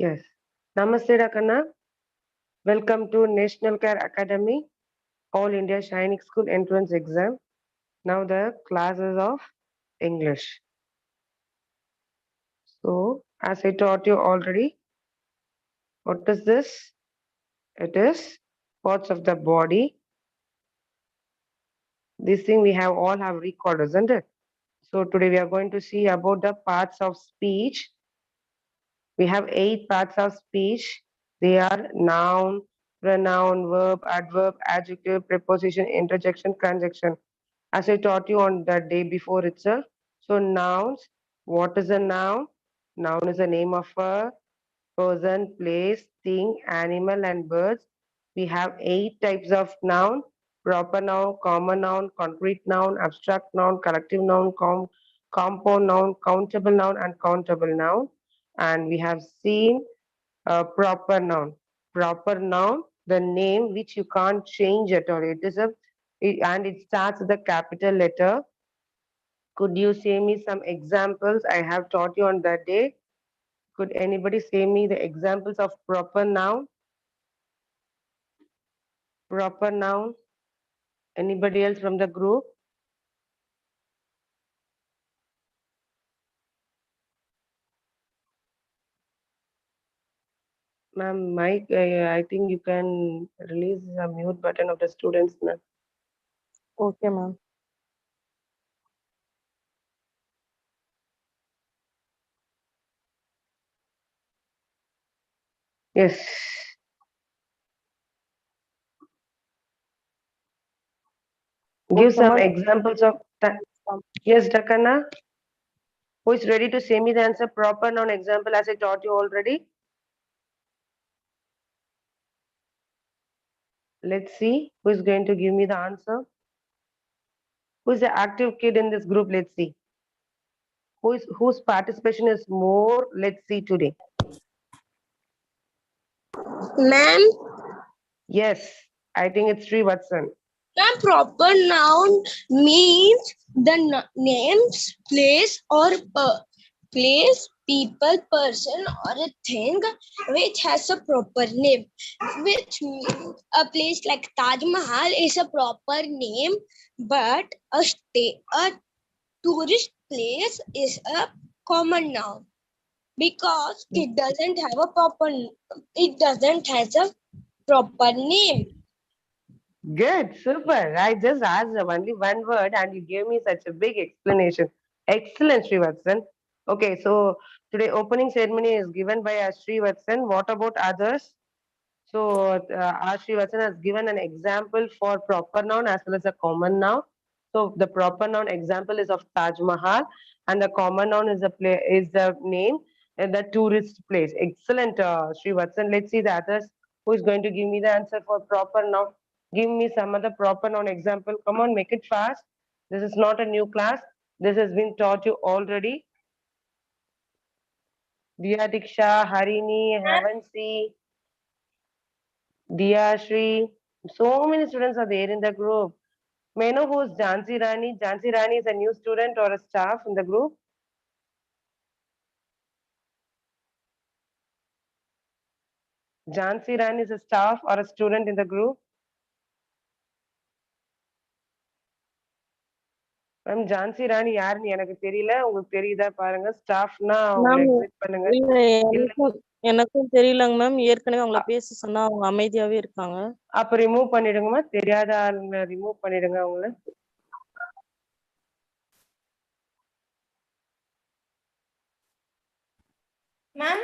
Yes. Namaste, Rakana. Welcome to National Care Academy, All India SAINIK School Entrance Exam. Now the classes of English. So, as I taught you already, what is this? It is parts of the body. This thing we have all have recalled, isn't it? So today we are going to see about the parts of speech. We have 8 parts of speech. They are noun, pronoun, verb, adverb, adjective, preposition, interjection, conjunction. As I taught you on the day before itself. So nouns, what is a noun? Noun is the name of a person, place, thing, animal, and birds. We have 8 types of noun: proper noun, common noun, concrete noun, abstract noun, collective noun, compound noun, countable noun, and countable noun. And we have seen proper noun. Proper noun, the name which you can't change at all. And it starts with a capital letter. Could you say me some examples I have taught you on that day? Could anybody say me the examples of proper noun? Proper noun. Anybody else from the group? Ma'am, Mike, I think you can release the mute button of the students now. Okay, ma'am. Yes. Give Okay, some ma'am. examples of that. Yes, Dakana. Who is ready to say me the answer? Proper noun example as I taught you already. Let's see who is going to give me the answer. Who is the active kid in this group? Let's see. Whose participation is more? Let's see today. Ma'am, Yes, I think it's Srivatsan. ma'am, proper noun means the names, place or place, people, person or a thing which has a proper name. Which means a place like Taj Mahal is a proper name, but a tourist place is a common noun because it doesn't have a proper name. Good, super. I just asked only one word and you gave me such a big explanation. Excellent, Srivatsan. Okay, so today opening ceremony is given by Srivatsan. What about others? So Srivatsan has given an example for proper noun as well as a common noun. So the proper noun example is of Taj Mahal, and the common noun is the name and the tourist place. Excellent, Srivatsan. Let's see the others. Who is going to give me the answer for proper noun? Give me some other proper noun example. Come on, make it fast. This is not a new class. This has been taught you already. Diya Diksha, Harini, Havansi, Diya Shri. So many students are there in the group. May I know who's Jansi Rani? Jansi Rani is a new student or a staff in the group? Jansi Rani is a staff or a student in the group? Ma'am Jhansi Rani யாருன்னு எனக்கு தெரியல. உங்களுக்கு தெரியுதா பாருங்க. ஸ்டாஃப்னா அவங்கள ma'am exit பண்ணுங்க. இல்ல இல்ல எனக்கும் தெரியலங்க மேம். ஏற்கனவே அவங்கள பேச சொன்னா அவங்க அமைதியாவே இருக்காங்க. அப்ப ரிமூவ் பண்ணிடுங்கம்மா. தெரியாத ஆளுங்க ரிமூவ் பண்ணிடுங்க அவங்கள. Ma'am,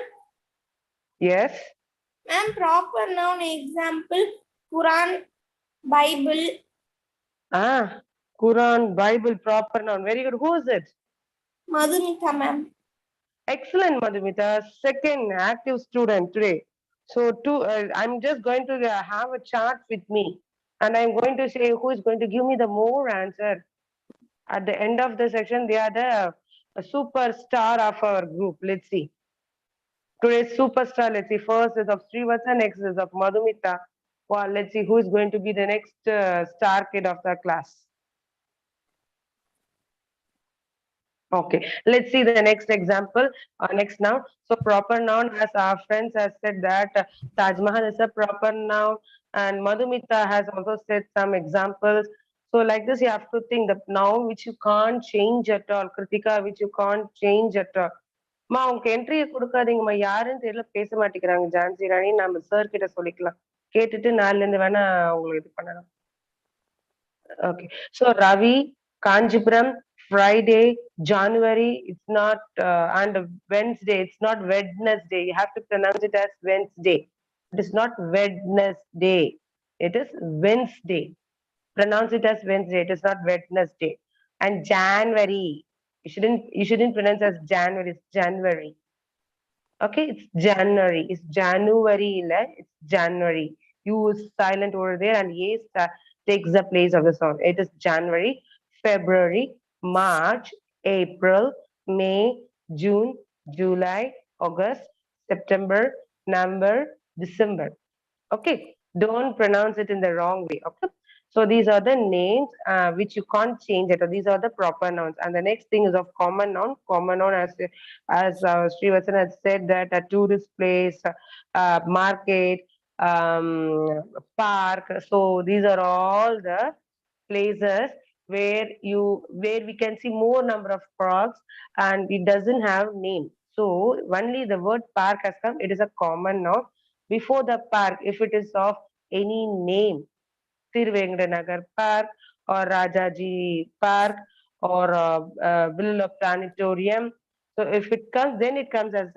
yes. ma'am, proper noun example Quran, Bible. Quran, Bible, proper noun. Very good. Who is it? Madhumita, ma'am. Excellent, Madhumita. Second active student today. So I'm just going to have a chart with me, and I'm going to say who is going to give me the more answer. At the end of the section, they are the superstar of our group. Let's see. Today's superstar, let's see. First is of Srivatsan, next is of Madhumita. Well, let's see who is going to be the next star kid of the class. Okay, let's see the next example. Next noun. So proper noun, as our friends has said that Taj Mahal is a proper noun, and Madhumita has also said some examples. So like this, you have to think the noun which you can't change at all. Kritika, which you can't change at all. மா உங்க என்ட்ரியை கொடுக்காதீங்கம்மா யாருன்னு தெரியல பேச மாட்டேங்கிறாங்க ஜான்சி ராணி நம்ம sir கிட்ட சொல்லிக்கலாம் கேட்டுட்டு நாலுல இருந்து வேணா உங்களுக்கு இது பண்ணலாம். Okay. So Ravi, Kanjipuram, Friday, January, it's not, and Wednesday, it's not Wednesday. You have to pronounce it as Wednesday. It is not Wednesday. It is Wednesday. Pronounce it as Wednesday. It is not Wednesday. And January, you shouldn't pronounce as January. It's January. Okay, it's January. It's January, it's January. U is silent over there, and A takes the place of the sound. It is January, February, March, April, May, June, July, August, September, November, December. Okay, don't pronounce it in the wrong way. Okay, so these are the names which you can't change it. These are the proper nouns. And the next thing is of common noun. Common noun, as Srivasan has said, that a tourist place, market, park. So these are all the places where we can see more number of parks, and it doesn't have name. So only the word park has come. It is a common noun. Before the park, if it is of any name, Tiruvenganagar Park or Rajaji Park or Villa Planetarium. So if it comes, then it comes as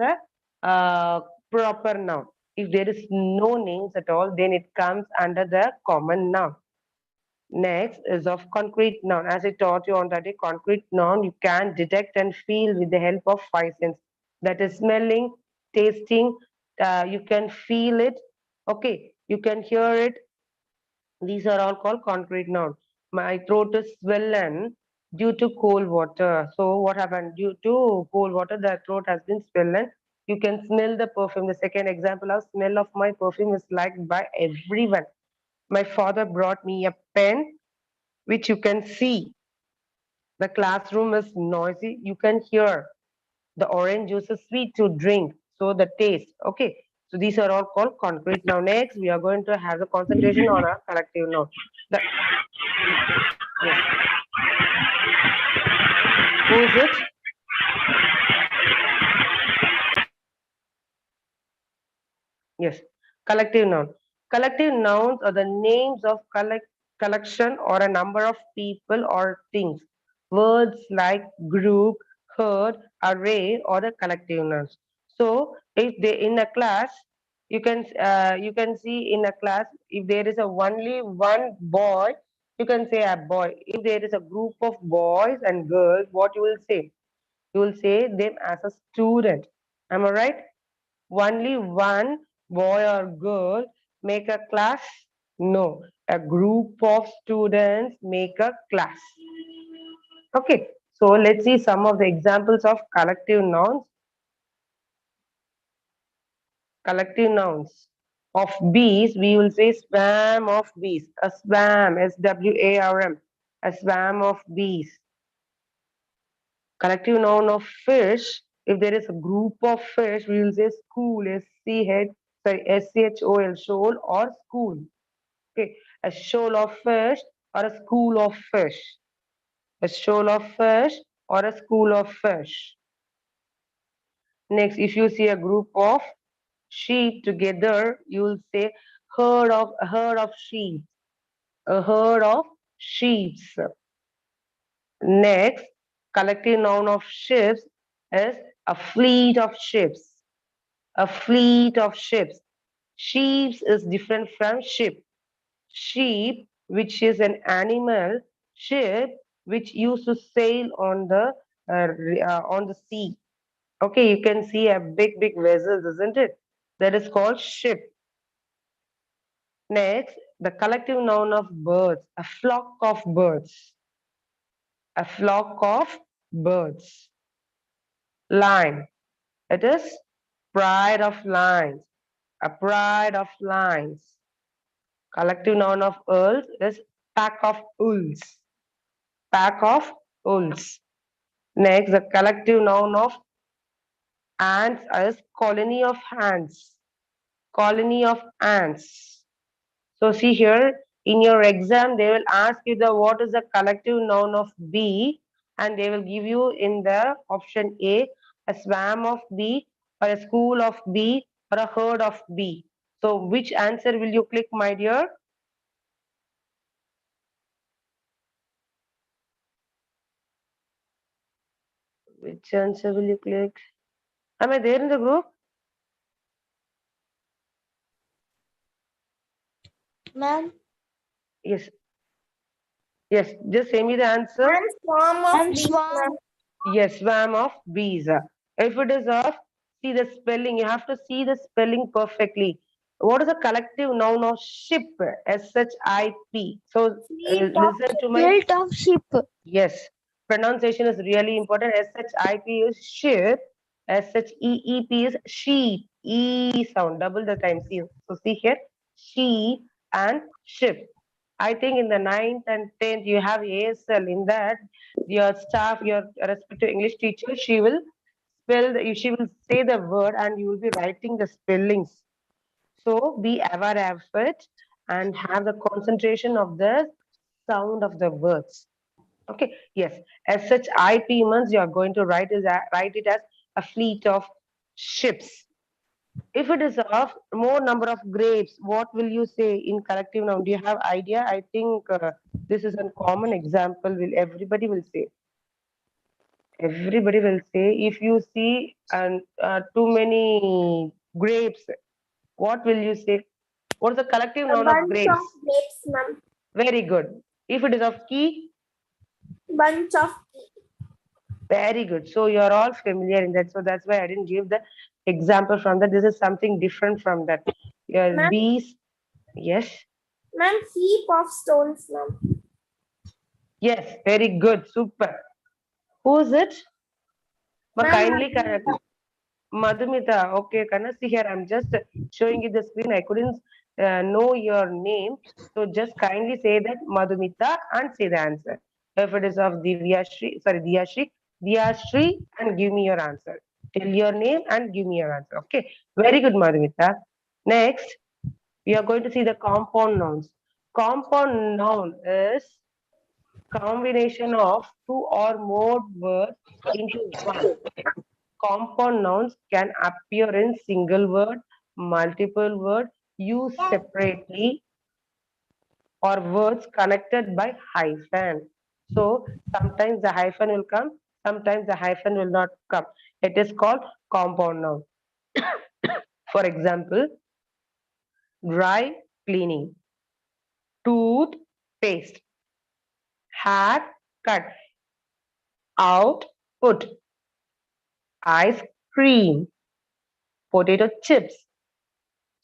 a proper noun. If there is no names at all, then it comes under the common noun. Next is of concrete noun. As I taught you on that day, concrete noun you can detect and feel with the help of five senses. That is smelling, tasting. You can feel it. Okay, you can hear it. These are all called concrete nouns. My throat is swollen due to cold water. So what happened? Due to cold water, the throat has been swollen. You can smell the perfume. The second example of smell of my perfume is liked by everyone. My father brought me a pen, which you can see. The classroom is noisy. You can hear. The orange juice is sweet to drink. So the taste. Okay. So these are all called concrete. Now next we are going to have the concentration on a collective noun. The yes. Who is it? Yes. Collective noun. Collective nouns are the names of collection or a number of people or things. Words like group, herd, array, or the collective nouns. So, if they in a class, you can see in a class if there is a only one boy, you can say a boy. If there is a group of boys and girls, what you will say? You will say them as a student. Am I right? Only one boy or girl make a class? No, a group of students make a class. Okay, so let's see some of the examples of collective nouns. Collective nouns of bees, we will say swarm of bees. A swarm, SWARM, a swarm of bees. Collective noun of fish, if there is a group of fish, we will say school, SCHOL, shoal or school. Okay, a shoal of fish or a school of fish. A shoal of fish or a school of fish. Next, if you see a group of sheep together, you will say herd of sheep. A herd of sheep. Next, collective noun of ships is a fleet of ships. A fleet of ships. Sheep is different from ship. Sheep, which is an animal, ship, which used to sail on the sea. Okay, you can see a big vessels, isn't it? That is called ship. Next, the collective noun of birds, a flock of birds. A flock of birds. Line. It is pride of lines. A pride of lines. Collective noun of earls is pack of wolves. Pack of wolves. Next, the collective noun of ants is colony of ants. Colony of ants. So see here, in your exam, they will ask you the what is the collective noun of bee, and they will give you in the option a swarm of bee, or a school of bee, or a herd of bee. So which answer will you click, my dear? Which answer will you click? Am I there in the group? Ma'am. Yes. Yes. Just say me the answer. And swarm of And bees, swarm. ma'am. Yes, swarm of bees. If it is of, see the spelling. You have to see the spelling perfectly. What is the collective noun of ship? SHIP. So Fleet of listen to my Fleet of sheep. yes. Pronunciation is really important. SHIP is ship. SHEEP is sheep. E sound double the time. See, so see here, sheep and ship. I think in the ninth and 10th you have ASL. In that, your staff, your respective English teacher, she will she will say the word and you will be writing the spellings. So be aware of it and have the concentration of the sound of the words. Okay, yes. As such, IP means you are going to write it as a fleet of ships. If it is of more number of grapes, what will you say in collective noun? Do you have idea? I think this is a common example. Will everybody will say? Everybody will say if you see and too many grapes, what will you say? What is the collective A noun of bunch of grapes? grapes, ma'am. Very good. If it is of key, Bunch of very good. So you're all familiar in that. So that's why I didn't give the example from that. This is something different from that. Yes, ma'am. bees. Yes. Ma'am, heap of stones, ma'am. Yes. Very good. Super. Who is it? Ma Ma'am, kindly Madhumita. Okay, Kana, see here. I'm just showing you the screen. I couldn't know your name. So just kindly say that Madhumita and say the answer. If it is of Divyashri, sorry, Diyashri, and give me your answer. Tell your name and give me your answer. Okay. Very good, Madhumita. Next, we are going to see the compound nouns. Compound noun is combination of two or more words into one. Compound nouns can appear in single word, multiple word, used separately, or words connected by hyphen. So sometimes the hyphen will come, sometimes the hyphen will not come. It is called compound noun. For example, dry cleaning, tooth paste, hair cut, out put, ice cream, potato chips.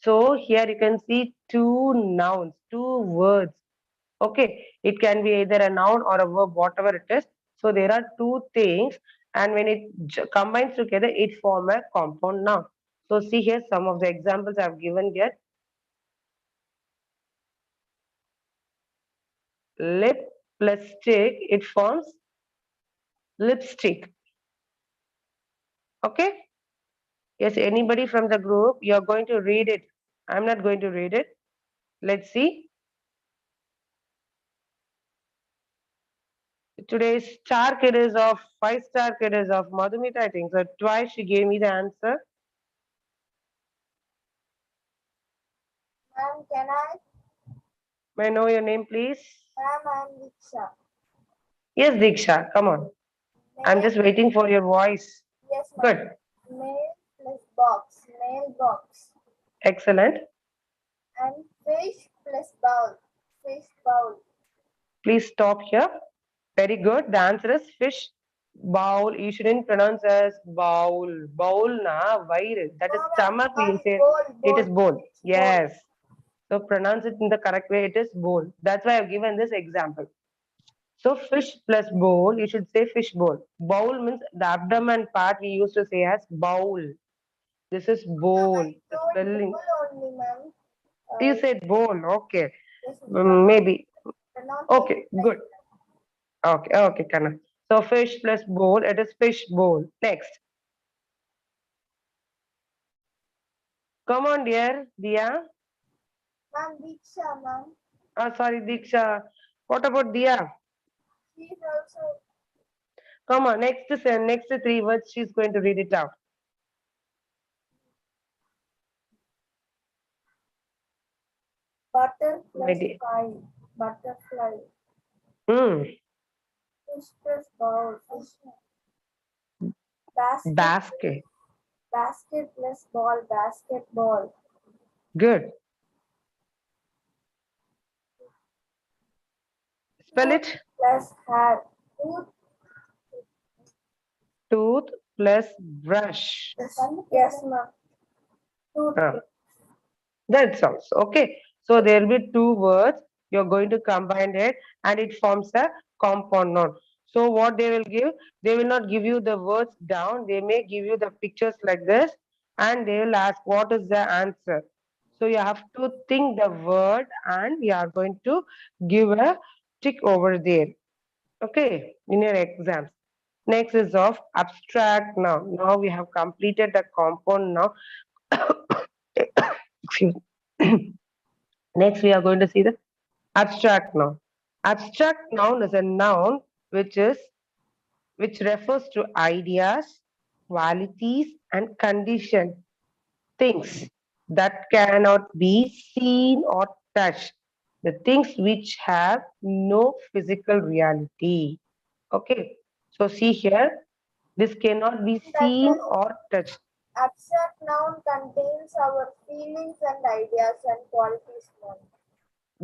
So here you can see two nouns, two words. Okay, it can be either a noun or a verb, whatever it is. So there are two things, and when it combines together, it form a compound noun. So see here some of the examples I've given here. Lip plus stick, it forms lipstick. Okay. Yes, anybody from the group, you're going to read it. I'm not going to read it. Let's see. Today's star kid is of 5-star kid is of Madhumita, I think. So twice she gave me the answer. Ma'am, can I? May I know your name, please? Ma'am, I'm Diksha. Yes, Diksha, come on. I'm Mail, just waiting for your voice. yes, ma'am. Good. Mail plus box, mailbox. Excellent. And fish plus bowl, fish bowl. Please stop here. Very good. The answer is fish bowl. You shouldn't pronounce as bowl. Bowl na virus. That is No, ma'am, stomach. We will say bowl, it is bowl. bowl. It's bowl. Yes. So pronounce it in the correct way. It is bowl. That's why I've given this example. So fish plus bowl, you should say fish bowl. Bowl means the abdomen part we used to say as bowl. This is Ma'am, bowl. I The told spelling. bowl only, ma'am. You said bowl. Okay. Yes, Maybe. pronunciation Okay. like Good. Okay. Okay, Kana. So fish plus bowl, it is fish bowl. Next. Come on, dear. Dia. Ma'am, Diksha, ma'am. Sorry, Diksha. What about Dia? She is also Come on, next three words, she's going to read it out. butterfly. Butterfly. Hmm. Fish plus bowl. Fish. Basket. Basket. Basket plus ball. Basketball. Good. Spell Tooth it. plus hat. Tooth. Tooth plus brush. Yes, ma'am. Tooth. Ah, that's also okay. So there will be two words. You're going to combine it and it forms a compound noun. So what they will give, they will not give you the words down. They may give you the pictures like this and they will ask what is the answer. So you have to think the word and you are going to give a tick over there. Okay, in your exams. Next is of abstract noun. Now we have completed the compound noun. Excuse me. Next, we are going to see the abstract noun. Abstract noun is a noun which refers to ideas, qualities, and condition things that cannot be seen or touched. The things which have no physical reality. Okay. So see here, this cannot be That seen is or touched. abstract noun contains our feelings and ideas and qualities, ma'am.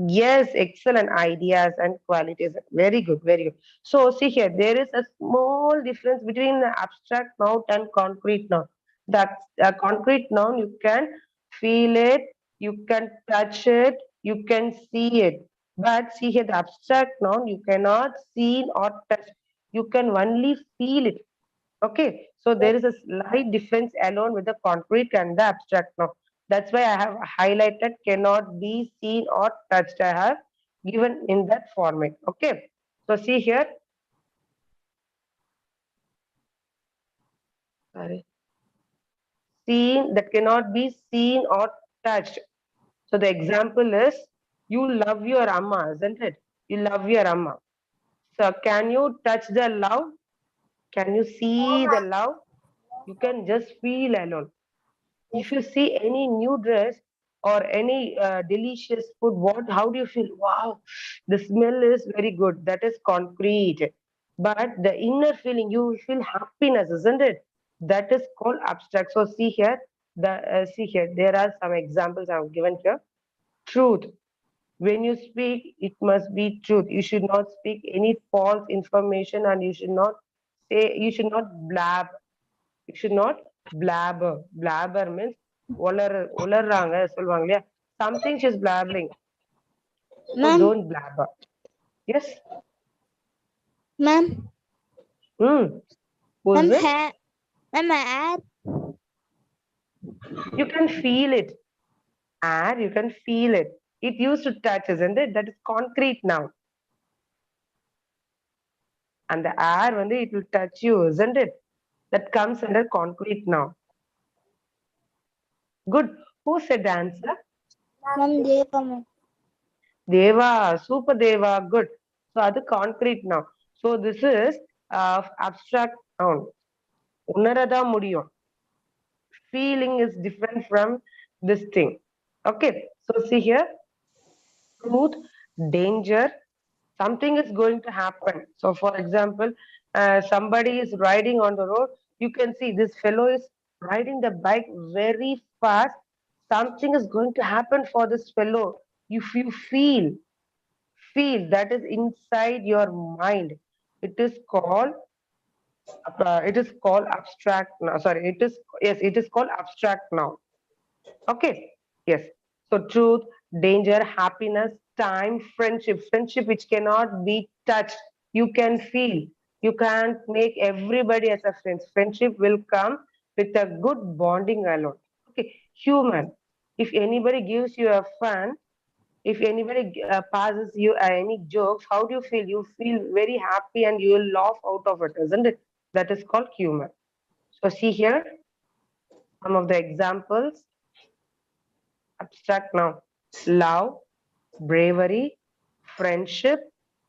Yes, excellent ideas and qualities. Very good, very good. So, see here, there is a small difference between the abstract noun and concrete noun. That concrete noun, you can feel it, you can touch it, you can see it. But see here, the abstract noun, you cannot see or touch. You can only feel it. Okay, so there is a slight difference alone with the concrete and the abstract now. That's why I have highlighted cannot be seen or touched. I have given in that format. Okay, so see here. Sorry, seen that cannot be seen or touched. So the example is you love your amma, isn't it? You love your amma. So can you touch the love? Can you No, see the ma'am. love? No, You ma'am. can just feel alone. Yes, If you see any new dress or any delicious food, what how do you feel? Wow, the smell is very good. That is concrete. But the inner feeling, you feel happiness, isn't it? That is called abstract. So see here, see here, there are some examples I've given here. Truth. When you speak, it must be truth. You should not speak any false information, and you should not say. You should not blab. You should not blabber. Blabber means உளறாங்க சொல்லுவாங்க இல்லையா? Something she's blabbering. So Ma'am, don't blabber. Yes. ma'am, Who's ma'am, it? ma'am, air, You can feel it. Air, you can feel it. It used to touch, isn't it? That is concrete now. And the air, when it will touch you, isn't it? That comes under concrete now. Good. Who said the answer? ma'am, Deva, ma'am. Deva, super Deva, good. So அது concrete now. So this is abstract noun. உணரதான் முடியும். Feeling is different from this thing. Okay, so see here, truth, danger, something is going to happen. So for example, somebody is riding on the road. You can see this fellow is riding the bike very fast. Something is going to happen for this fellow. If you feel that is inside your mind, it is called abstract now. Sorry, it is yes, it is called abstract now. Okay, yes. So truth, danger, happiness, time, friendship which cannot be touched. You can feel. You can't make everybody as a friend. Friendship will come with a good bonding alone. Okay, human. If anybody gives you a fun, If anybody passes you any jokes, how do you feel? You feel very happy and you will laugh out of it, isn't it? That is called humor. So see here some of the examples. Abstract now. Love, bravery, friendship,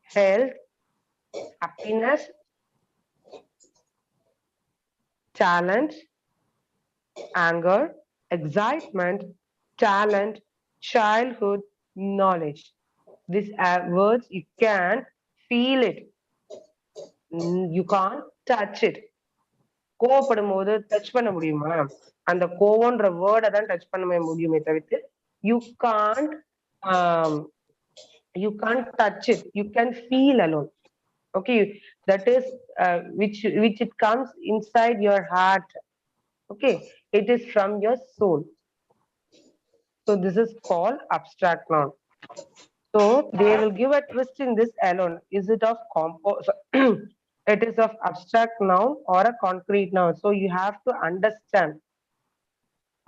health, happiness, talent, anger, excitement, talent, childhood, knowledge. These are words you can feel it. You can't touch it. கோவப்படும் போது touch பண்ண முடியுமா? அந்த கோவம்ன்ற வேர்டை தான் touch பண்ண முடியுமே தவிர்த்து you can't you can't touch it. You can feel alone. Okay, that is which it comes inside your heart. Okay, it is from your soul. So this is called abstract noun. So they will give a twist in this alone. Is it of it is of abstract noun or a concrete noun? So you have to understand.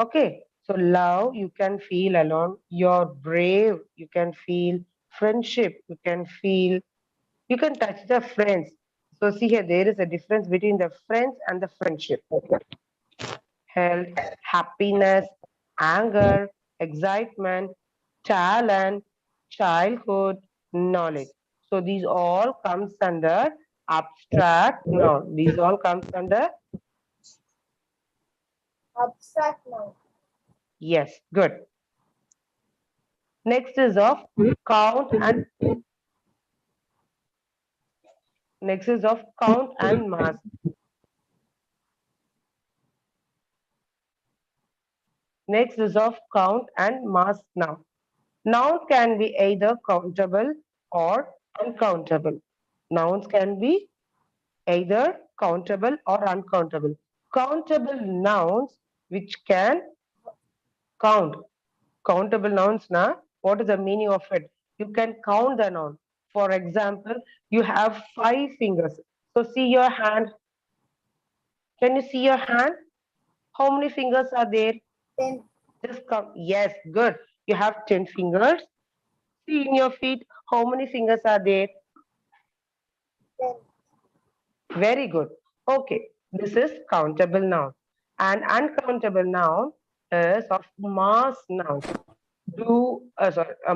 Okay, so love you can feel alone. You're brave, you can feel. Friendship you can feel. You can touch the friends. So see here, there is a difference between the friends and the friendship. Health, happiness, anger, excitement, talent, childhood, knowledge. So these all comes under abstract noun. These all comes under Abstract noun. yes, good. Next is of count and next is of count and mass. Next is of count and mass noun. Noun can be either countable or uncountable. Nouns can be either countable or uncountable. Countable nouns which can count. Countable nouns, na, what is the meaning of it? You can count the noun. For example, you have 5 fingers. So see your hand. Can you see your hand? How many fingers are there? 10. Just count. Yes, good. You have 10 fingers. See in your feet, how many fingers are there? 10. Very good. Okay, this is countable noun. And uncountable noun is of mass nouns.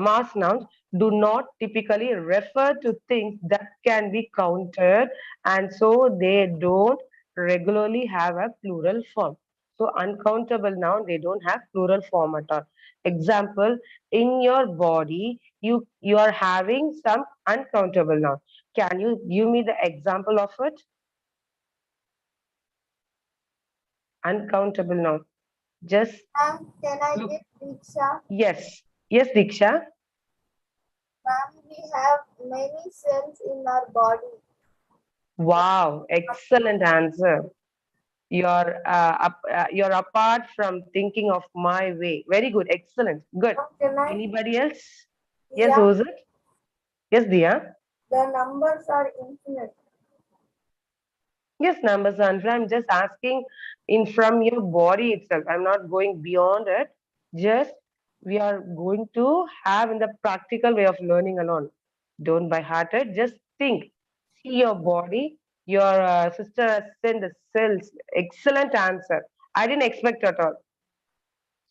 Mass nouns do not typically refer to things that can be counted, and so they don't regularly have a plural form. So uncountable noun, they don't have plural form at all. Example, in your body, you are having some uncountable noun. Can you give me the example of it? Uncountable noun. Just Ma'am, can I look. get Diksha? Yes. Yes, Diksha. Ma'am, we have many cells in our body. Wow, excellent answer. You're apart from thinking of my way. Very good, excellent, good. Ma'am, can I? Anybody else? Yes, Yeah, who's it? Yes, Dia. the numbers are infinite. Yes, numbers are infinite. I'm just asking in from your body itself. I'm not going beyond it. Just we are going to have in the practical way of learning alone. Don't by heart it. Just think. See your body. Your sister has sent the cells. Excellent answer. I didn't expect at all.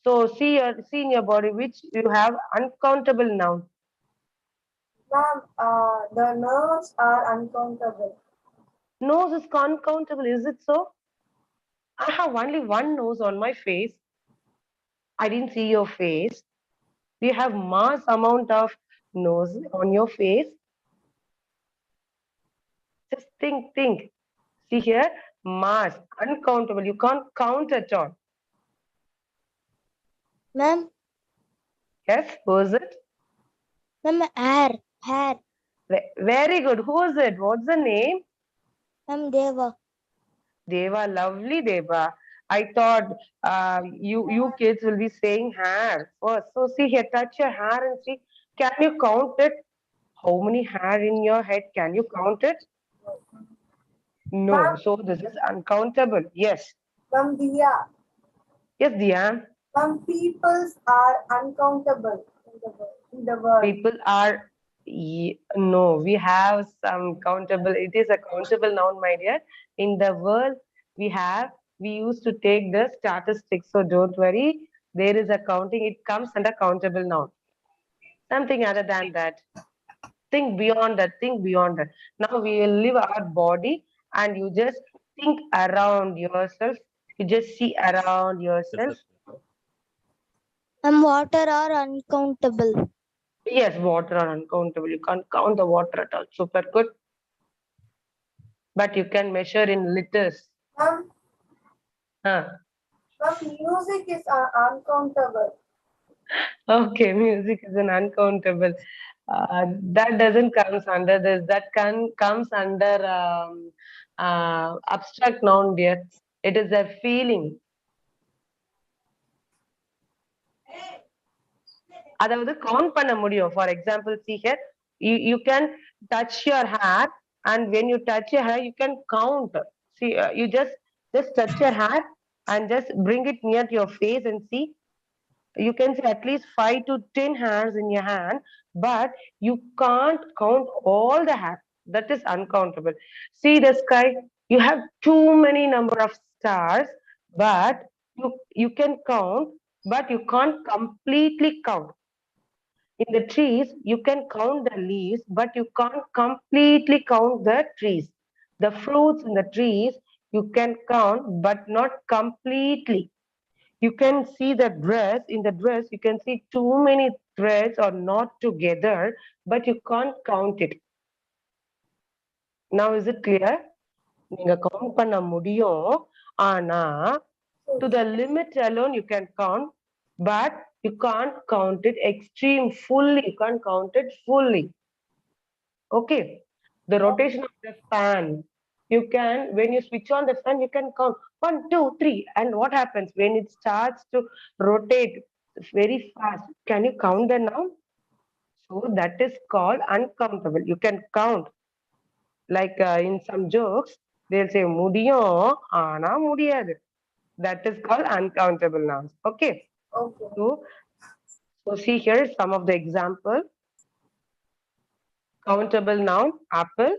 So see in your body which you have uncountable noun. Ma'am, the nerves are uncountable. Nose is uncountable. Is it so? I have only one nose on my face. I didn't see your face. You have mass amount of nose on your face. Just think. See here, mass, uncountable. You can't count at all. Ma'am, Yes, who is it? ma'am, hair. Very good. Who is it? What's the name? Ma'am, Deva. Deva, lovely Deva. I thought you kids will be saying hair first. So see here, touch your hair and see. Can you count it? How many hair in your head? Can you count it? No. Ma'am, So this is uncountable. Yes. Ma'am, Diya. Yes, Dia. Ma'am, peoples are uncountable in the world. in the world. People are no, we have some countable. It is a countable noun, my dear. In the world, we used to take the statistics. So don't worry. There is a counting. It comes under countable noun. Something other than that. Think beyond that. Think beyond that. Now we will leave our body, and you just think around yourself. You just see around yourself. Water are uncountable. Yes, water are uncountable. You can't count the water at all. Super good. But you can measure in liters. Ma'am, Huh. music is uncountable. Okay, music is an uncountable. That doesn't comes under this. That comes under abstract noun, dear. It is a feeling. அதாவது count பண்ண முடியும். For example, see here, you can touch your hair, and when you touch your hair, you can count. See, you just touch your hair and just bring it near to your face and see. You can see at least 5 to 10 hairs in your hand, but you can't count all the hair. That is uncountable. See the sky. You have too many number of stars, but you can count, but you can't completely count. In the trees, you can count the leaves, but you can't completely count the trees. The fruits in the trees, you can count, but not completely. You can see the dress. In the dress, you can see too many threads are not together, but you can't count it. Now, is it clear? நீங்க count பண்ண முடியும். ஆனா, to the limit alone you can count, but you can't count it extreme fully. You can't count it fully. Okay. The rotation of the fan. You can, when you switch on the fan, you can count 1, 2, 3. And what happens when it starts to rotate very fast? Can you count them now? So that is called uncountable. You can count. Like in some jokes, they'll say முடியும் ஆனா முடியாது. That is called uncountable nouns. Okay. Okay. So see here some of the example. Countable noun: apple,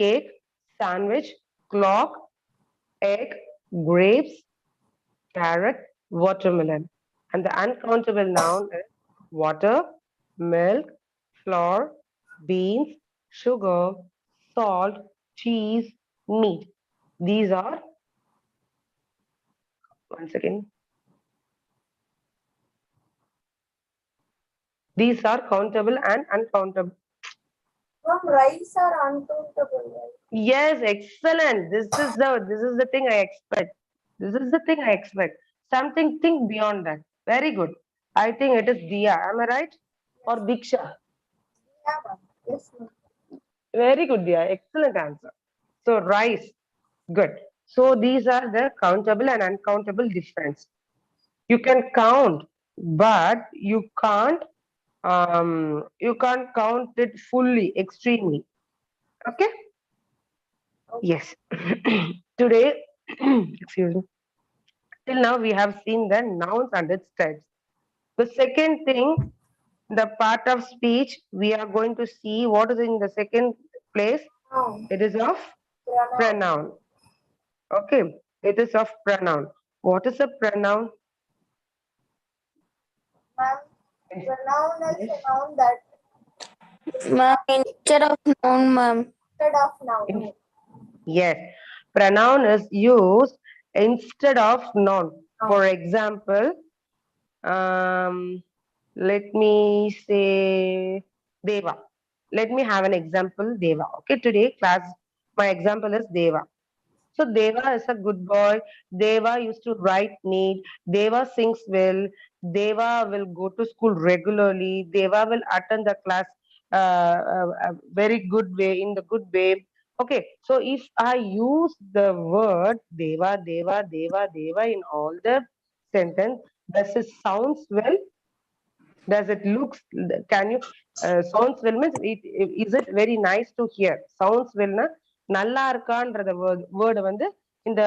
cake, sandwich, clock, egg, grapes, carrot, watermelon. And the uncountable noun is water, milk, flour, beans, sugar, salt, cheese, meat. These are, once again, these are countable and uncountable. Ma'am, rice are uncountable, right? Yes, excellent. This is the thing I expect. This is the thing I expect. Something think beyond that. Very good. I think it is Dia. Am I right? Or Diksha? Yeah, ma'am. Yes, ma'am. Very good, Dia. Excellent answer. So rice. Good. So these are the countable and uncountable difference. You can count, but you can't count it fully, extremely. Okay? Yes. Today, excuse me. Till now, we have seen the nouns and its types. The second thing, the part of speech, we are going to see what is in the second place. Noun. It is of Pronoun. pronoun. Okay. It is of pronoun. What is a pronoun? Ma'am, pronoun is Yes. a noun that Ma'am, instead of noun, ma'am. instead of noun. Yes. Pronoun is used instead of noun. For example, let me say Deva. Let me have an example, Deva. Okay, today class, my example is Deva. So Deva is a good boy. Deva used to write neat. Deva sings well. Deva will go to school regularly. Deva will attend the class very good way, in the good way. Okay, so if I use the word Deva, Deva, Deva, Deva in all the sentence, does it sounds well? Does it looks? Can you sounds well means is it very nice to hear? Sounds well na நல்லா இருக்கான்றத word வந்து இந்த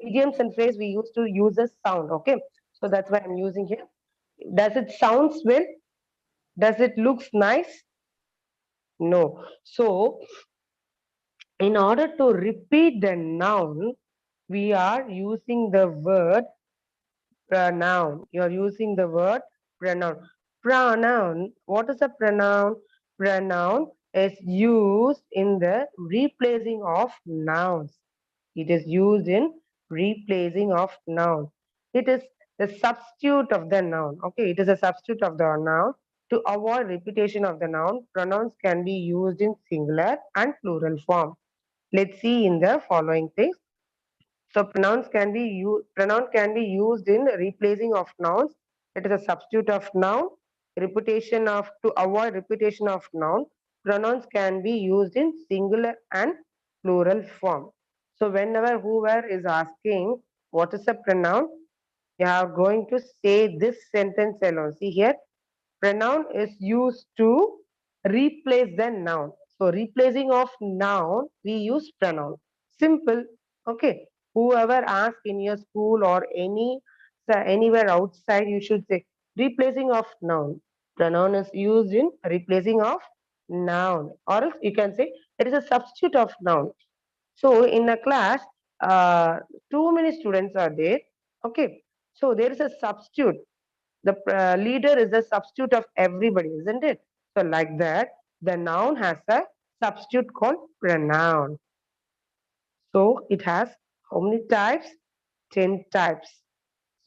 idioms and phrase we used to use as sound. Okay, so that's why I'm using here. Does it sounds well? Does it looks nice? No. So, in order to repeat the noun, we are using the word pronoun. You're using the word pronoun. Pronoun. What is a pronoun? Pronoun is used in the replacing of nouns. It is used in replacing of noun. It is the substitute of the noun. Okay, it is a substitute of the noun. To avoid repetition of the noun, pronouns can be used in singular and plural form. Let's see in the following things. So pronoun can be used in replacing of nouns. It is a substitute of noun. Repetition of To avoid repetition of noun, pronouns can be used in singular and plural form. So whenever whoever is asking what is a pronoun, you are going to say this sentence alone. See here, pronoun is used to replace the noun. So replacing of noun, we use pronoun. Simple. Okay. Whoever asks in your school or anywhere outside, you should say replacing of noun. Pronoun is used in replacing of noun. Or else you can say it is a substitute of noun. So in a class, too many students are there. Okay. So there is a substitute. The leader is a substitute of everybody, isn't it? So like that, the noun has a substitute called pronoun. So it has how many types? 10 types.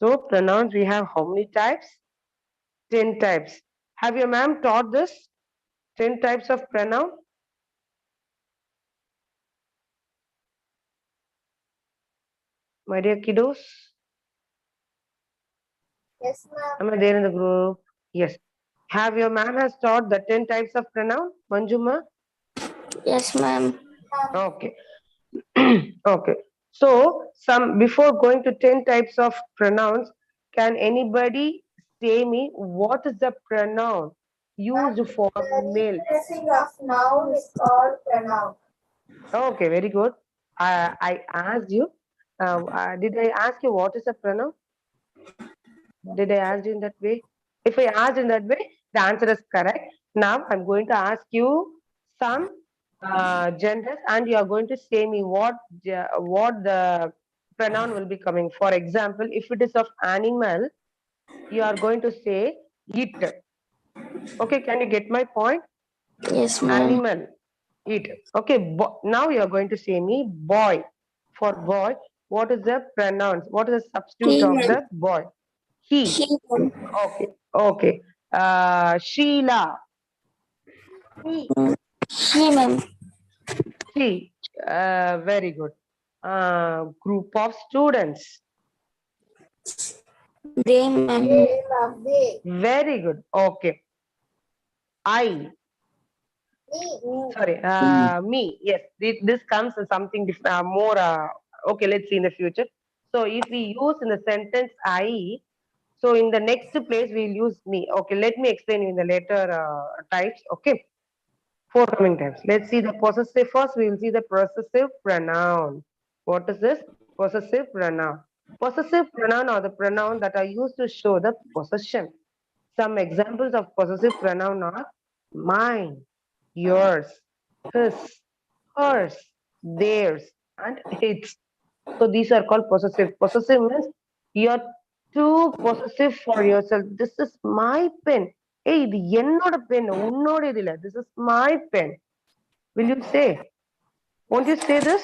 So pronouns we have how many types? 10 types. Have your ma'am taught this? 10 types of pronoun? My dear kiddos, Yes, ma'am. am I there in the group? Yes. Have your ma'am has taught the 10 types of pronoun? Manjuma? Yes, ma'am. Okay. Okay. So, some before going to 10 types of pronouns, can anybody say me what is the pronoun Ma'am, used for the male? replacing of noun is called pronoun. Okay, very good. I asked you. Did I ask you what is a pronoun? Did I ask you in that way? If I asked in that way, the answer is correct. Now I'm going to ask you some genders, and you are going to say me what the pronoun will be coming. For example, if it is of animal, you are going to say it. Okay, can you get my point? Yes, ma'am. Animal, it. Okay, now you are going to say me boy. For boy, what is the pronoun? What is the substitute He, of ma'am. the boy? He. He, ma'am. Okay, okay. Sheila, He, ma'am. she. Very good. Group of students. They, ma'am. They, ma'am. They. Very good. Okay. I. Me. Sorry. Me. Yes. This comes as something different, more. Okay. Let's see in the future. So if we use in the sentence I, so in the next place we'll use me. Okay. Let me explain you in the later types. Okay. Four coming types. Let's see the possessive first. We will see the possessive pronoun. What is this? Possessive pronoun. Possessive pronoun are the pronoun that are used to show the possession. Some examples of possessive pronoun are mine, yours, his, hers, theirs, and its. So these are called possessive. Possessive means you're too possessive for yourself. This is my pen. Hey, இது என்னோட pen, உன்னோட இது இல்ல. This is my pen. Will you say? Won't you say this?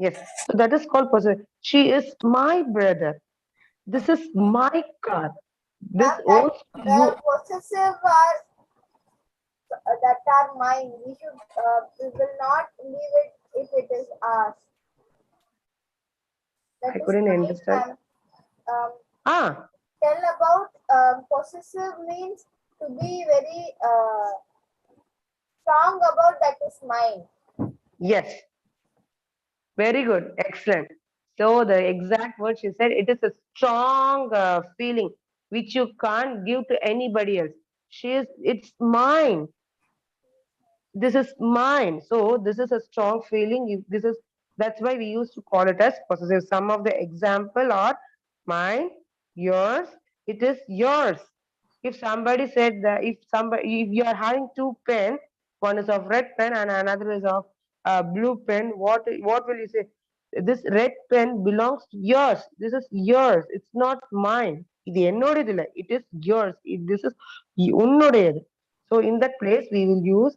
Yes. So that is called possessive. She is my brother. This is my car. This Ma'am, that owns the you. possessive are that are mine. We will not leave it if it is ours. That I is couldn't mine, understand. ma'am. Um, Ah, tell about possessive means to be very strong about that is mine. yes. Very good. Excellent. So the exact word she said, it is a strong feeling which you can't give to anybody else. It's mine. This is mine. So this is a strong feeling. That's why we used to call it as possessive. Some of the example are mine, yours, it is yours, If somebody said that if you are having two pens, one is of red pen and another is of blue pen, what will you say? This red pen belongs to yours. This is yours. It's not mine. இது என்னோடது இல்ல. It is yours. This is உன்னுடையது. So in that place we will use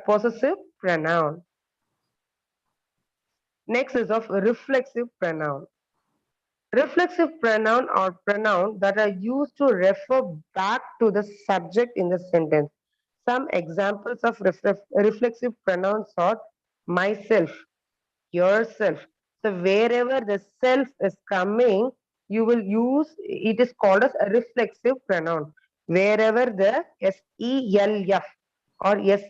possessive pronoun. Next is of reflexive pronoun. Reflexive pronoun or pronoun that are used to refer back to the subject in the sentence. Some examples of reflexive pronouns are myself, yourself. So wherever the self is coming, you will use it is called as a reflexive pronoun. Wherever the self or selves,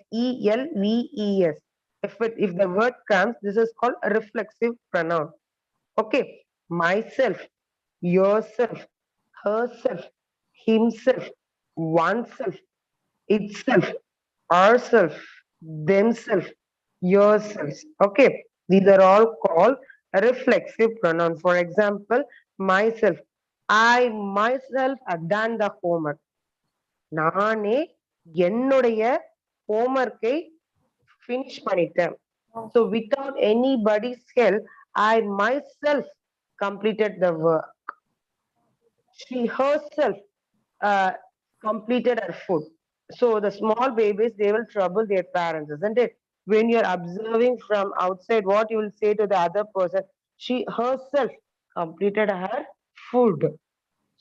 if the word comes, this is called a reflexive pronoun. Okay, myself, yourself, herself, himself, oneself, itself, ourself, themselves, yourselves. Okay, these are all called reflexive pronouns. For example, myself, I myself have done the homework. நானே என்னுடைய homework-ஐ finish பண்ணிட்டேன். So without anybody's help, I myself completed the work. She herself completed her food. So the small babies, they will trouble their parents, isn't it? When you're observing from outside, what you will say to the other person, she herself completed her food.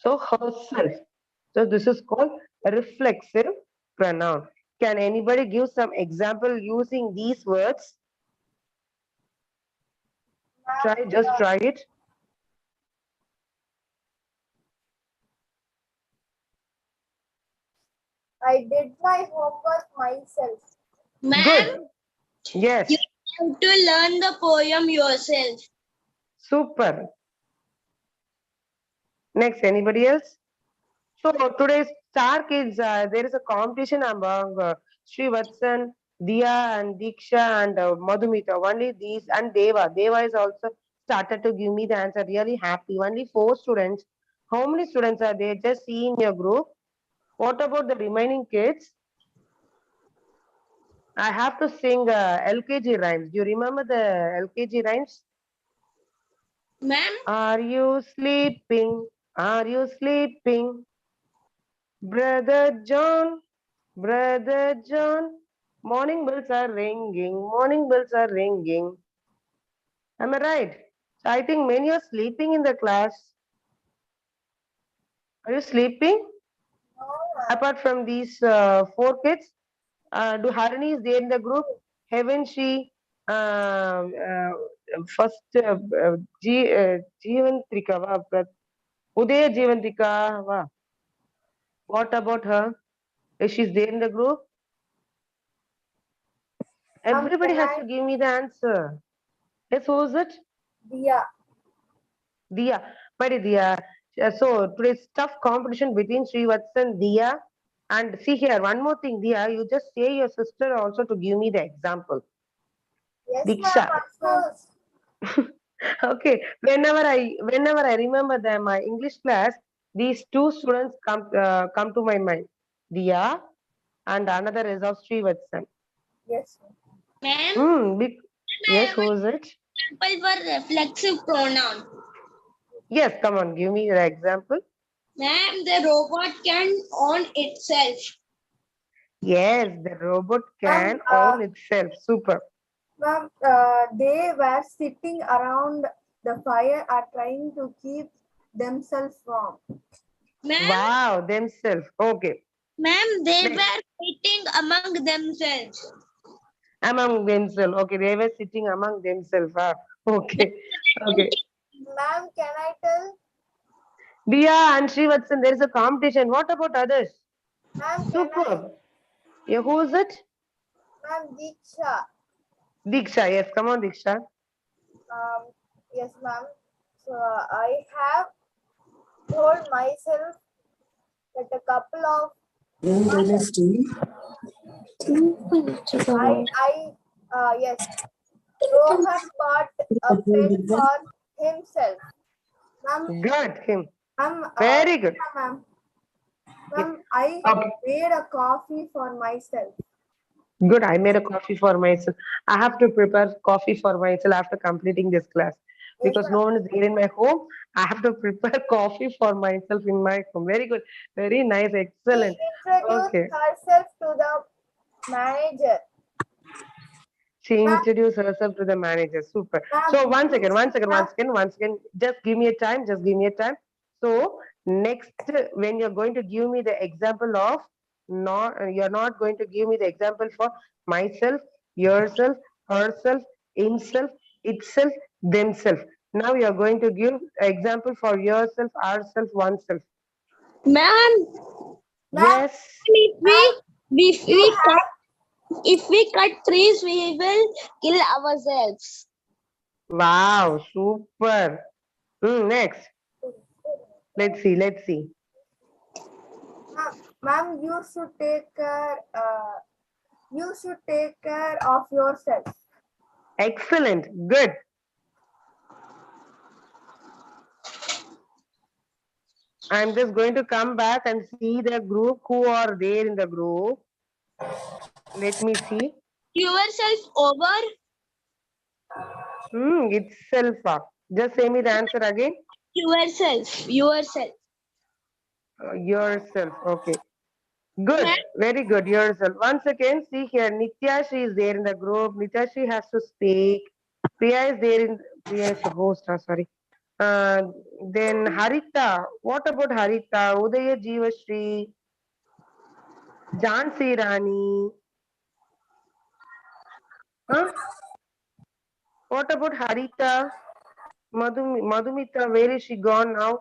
So herself. So this is called a reflexive pronoun. Can anybody give some example using these words? Just try it. I did my homework myself. Ma'am, Good. Yes. you have to learn the poem yourself. Super. Next, anybody else? So today's Star Kids, there is a competition among Srivatsan, Diya and Diksha and Madhumita. Only these and Deva. Deva is also started to give me the answer. Really happy. Only 4 students. How many students are there? Just see in your group. What about the remaining kids? I have to sing LKG rhymes. Do you remember the LKG rhymes? Ma'am, Are you sleeping? Are you sleeping? Brother John, Brother John. Morning bells are ringing. Morning bells are ringing. Am I right? So I think many are sleeping in the class. Are you sleeping? No, Apart from these 4 kids, do Harini is there in the group? Haven't she? First, Jeevantrika, Udaya Jeevantrika, what about her? Is she there in the group? Everybody can has I? to give me the answer. Yes, who is it? Diya. Diya. But Diya. So today's tough competition between Srivatsa and Diya. And see here, one more thing, Diya, you just say your sister also to give me the example. Yes, Diksha. ma'am, of course. Okay. Whenever I remember them, my English class, these 2 students come to my mind. Diya and another is of Srivatsan. Yes. ma'am, Yes, who is it? example for reflexive pronoun. Yes, come on, give me the example. Ma'am, the robot can own itself. Yes, the robot can own itself. Super. Ma'am, they were sitting around the fire are trying to keep themselves warm. Ma'am, Wow, themselves. Okay. ma'am, they Next. were fighting among themselves. Among themselves. Okay, they were sitting among themselves. Ah, okay. Okay. Ma'am, can I tell? Diya and Srivatsan, there is a competition. What about others? Ma'am, can I? Superb. Yeah, who is it? Ma'am, Diksha. Diksha. Yes, come on, Diksha. Yes, ma'am. So I have told myself that a couple of yes, Rohan bought a pen for himself. Ma'am, Good. Him. ma'am, Very good. ma'am. Ma'am, I Okay. made a coffee for myself. Good. I made a coffee for myself. I have to prepare coffee for myself after completing this class Yes, because ma'am. no one is there in my home. I have to prepare coffee for myself in my home. Very good. Very nice. She Excellent. introduced Okay. herself to the manager. She Ma'am, introduced herself to the manager. Super. So ma'am, one you second, one should second, one have, second, one second. Just give me a time. Just give me a time. So next, when you're going to give me the example of not, you're not going to give me the example for myself, yourself, herself, himself, itself, themselves. Now you're going to give example for yourself, ourself, oneself. Ma'am, ma'am, Yes. if ma'am, you if we cut trees, we will kill ourselves. Wow. Super. Next. Let's see. Let's see. ma'am, you should take care of yourself. Excellent. Good. I'm just going to come back and see the group who are there in the group. Let me see. Yourself over. Itself. Just say me the answer again. Yourself. Yourself. Yourself. Okay. Good. Very good. Yourself. Once again, see here. Nitya, she is there in the group. Nitya, she has to speak. Priya is there in. Priya is the host. Sorry. Uh, then Harita. What about Harita? Udaya Jeevashri. Jansi Rani. Huh? What about Harita? Madhumita, where is she gone now?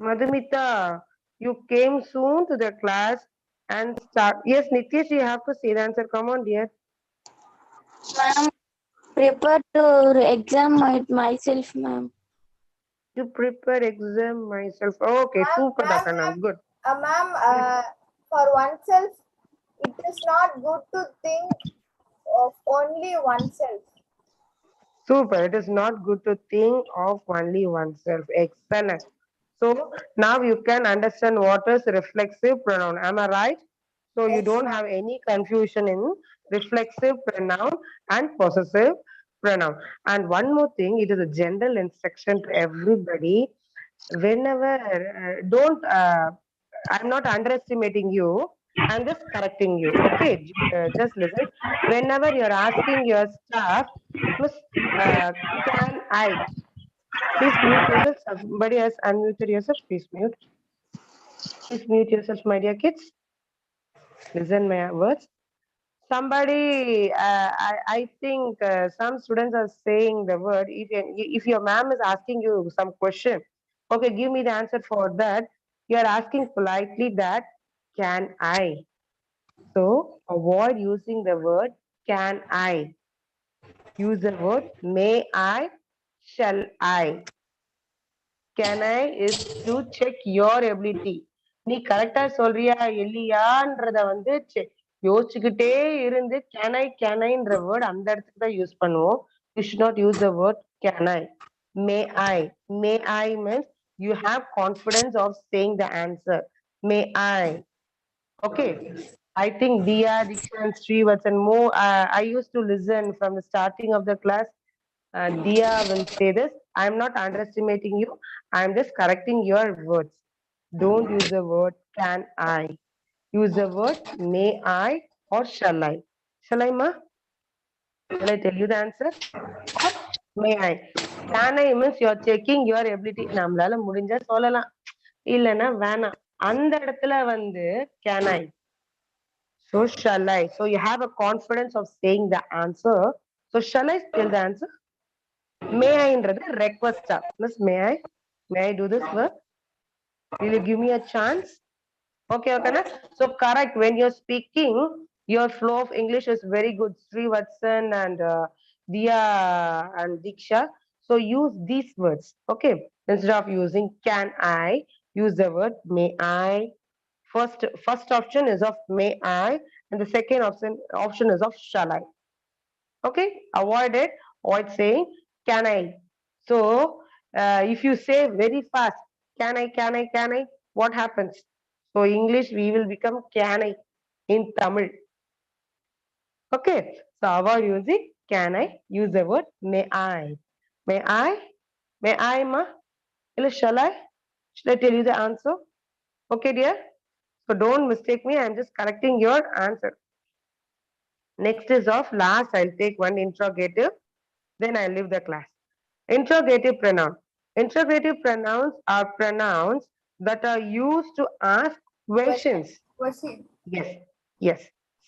Madhumita, you came soon to the class and start. Yes, Nityesh, you have to say the answer. Come on, dear. Ma'am, prepare to exam myself, ma'am. To prepare exam myself. Okay, super, Ma'am, Dakanam. Good. ma'am, Yes. for oneself, it is not good to think of only oneself. Super. It is not good to think of only oneself. Excellent. So now you can understand what is reflexive pronoun. Am I right? So you Yes, don't ma'am. have any confusion in reflexive pronoun and possessive pronoun. And one more thing, it is a general instruction to everybody. Whenever, don't, I'm not underestimating you. I'm just correcting you. Okay, just listen. Whenever you're asking your staff, Miss, uh, can I? Please mute yourself. Somebody has unmuted yourself. Please mute. Please mute yourself, my dear kids. Listen my words. Somebody, I think some students are saying the word. If your ma'am is asking you some question, okay, give me the answer for that. You are asking politely that, can I? So avoid using the word can I. Use the word may I, shall I. Can I is to check your ability. நீ கரெக்டா சொல்றியா இல்லையான்றத வந்து யோசிச்சுக்கிட்டே இருந்து கேனைன்ற word அந்த இடத்துக்கு தான் use பண்ணுவோம். You should not use the word can I. May I. May I means you have confidence of saying the answer. May I. Okay. I think Dia, Diksha, and Srivatsan and more. I used to listen from the starting of the class. Dia will say this. I'm not underestimating you. I'm just correcting your words. Don't use the word can I. Use the word may I or shall I. Shall I, ma? Shall I tell you the answer? Or may I? Can I means you're checking your ability. நம்மளால முடிஞ்சா சொல்லலாம். இல்லைன்னா வேணாம். அந்த இடத்துல வந்து can I. So shall I. So you have a confidence of saying the answer. So shall I tell the answer? May I-ன்றது request. Miss, may I? May I do this work? Will you give me a chance? Okay, okay. So correct. When you're speaking, your flow of English is very good. Srivatsan and Dia and Diksha. So use these words. Okay. Instead of using can I, use the word may I. First option is of may I, and the second option is of shall I. Okay, avoid it. Avoid saying can I. So if you say very fast, can I, can I, can I? what happens? So English we will become can I in Tamil. Okay. So our using can I use the word may I? May I? May I, ma? Shall I? Should I tell you the answer? Okay, dear. So don't mistake me. I'm just correcting your answer. Next is of last. I'll take one interrogative. Then I'll leave the class. Interrogative pronoun. Interrogative pronouns are pronouns that are used to ask Question. questions. Question. Yes, yes.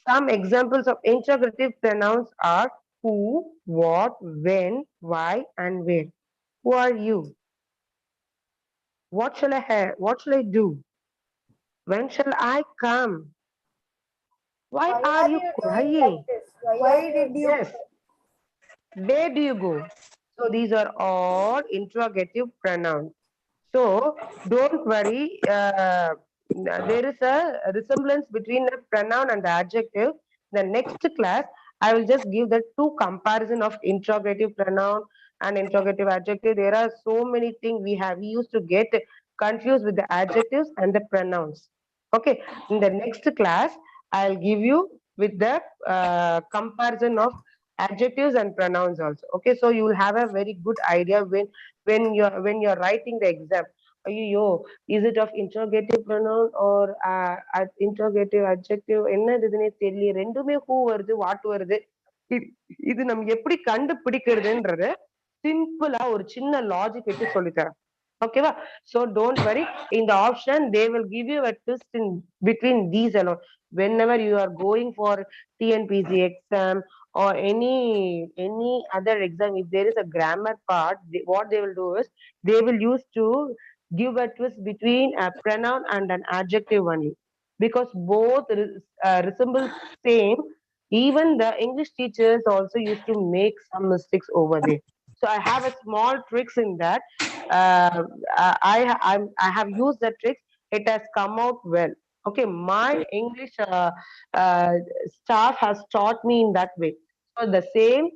Some examples of interrogative pronouns are who, what, when, why, and where. Who are you? What shall I have? What shall I do? When shall I come? Why Why are are you you doing like crying? this? Why did you? Yes. Where do you go? So these are all interrogative pronouns. So don't worry. There is a resemblance between a pronoun and the adjective. The next class, I will just give the two comparison of interrogative pronoun and interrogative adjective. There are so many things we used to get confused with the adjectives and the pronouns. Okay. In the next class, I'll give you with the comparison of adjectives and pronouns also. Okay. So you will have a very good idea when you're writing the exam. Yo, is it of interrogative pronoun or interrogative adjective? என்னதுன்னே தெரியல ரெண்டுமே who வருது what வருது இது இது நம்ம எப்படி கண்டுபிடிக்கிறதுன்றது சிம்பிளா ஒரு சின்ன லாஜிக் வச்சு சொல்லித்தரேன். ஓகேவா? So don't worry. In the option, they will give you a twist in between these alone. Whenever you are going for TNPC exam or any other exam, if there is a grammar part, what they will do is they will use to give a twist between a pronoun and an adjective only, because both resemble same. Even the English teachers also used to make some mistakes over there. So I have a small tricks in that. uh, I have used the tricks. It has come out well. Okay, my English uh, staff has taught me in that way. So the same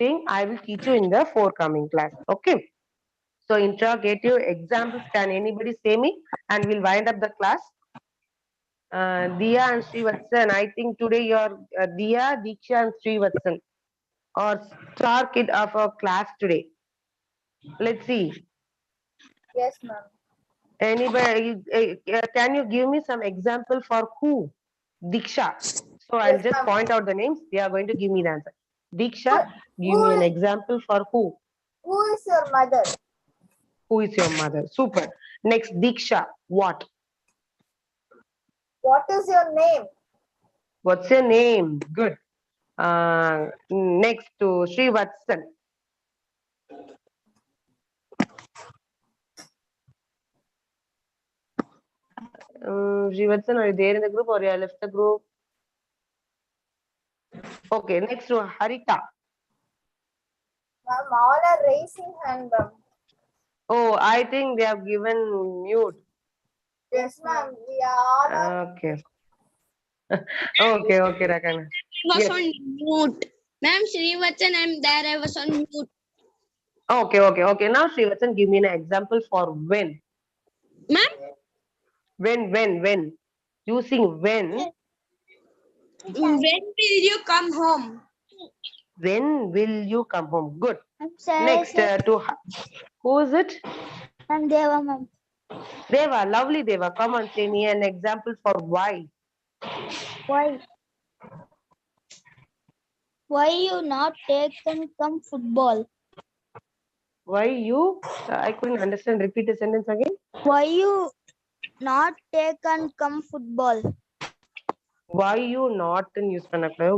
thing I will teach you in the forthcoming class. Okay. So interrogative examples, can anybody say me? And we'll wind up the class. Dia and Srivatsan, I think today you're Dia, Diksha and Srivatsan or star kid of our class today. Let's see. Yes, ma'am. Anybody, can you give me some example for who? Diksha. So I'll Yes, just ma'am. point out the names. They are going to give me the answer. Who, Diksha, give me an who, example for who. who is your mother? Who is your mother? Super. Next, Diksha. What? What is your name? What's your name? Good. Next to Srivatsan. Srivatsan, are you there in the group or you left the group? Okay, next to Harita. Ma'am, all are raising hand, ma'am. Oh, I think they have given mute. Yes, ma'am. We are all. Okay. Okay, Rakana. Was Yes. on mute. Ma'am, Srivatsan, I'm there. I was on mute. Okay. Now, Srivatsan, give me an example for when. Ma'am, When. Using when. when will you come home? When will you come home? Good. I'm sorry, Next, sir. who is it? I'm Deva, ma'am. Deva, lovely Deva. Come on, say me an example for why. Why? Why you not take and come football? Why you? I couldn't understand. Repeat the sentence again. Why you not take and come football? Why you not use பண்ணக்கூடாது.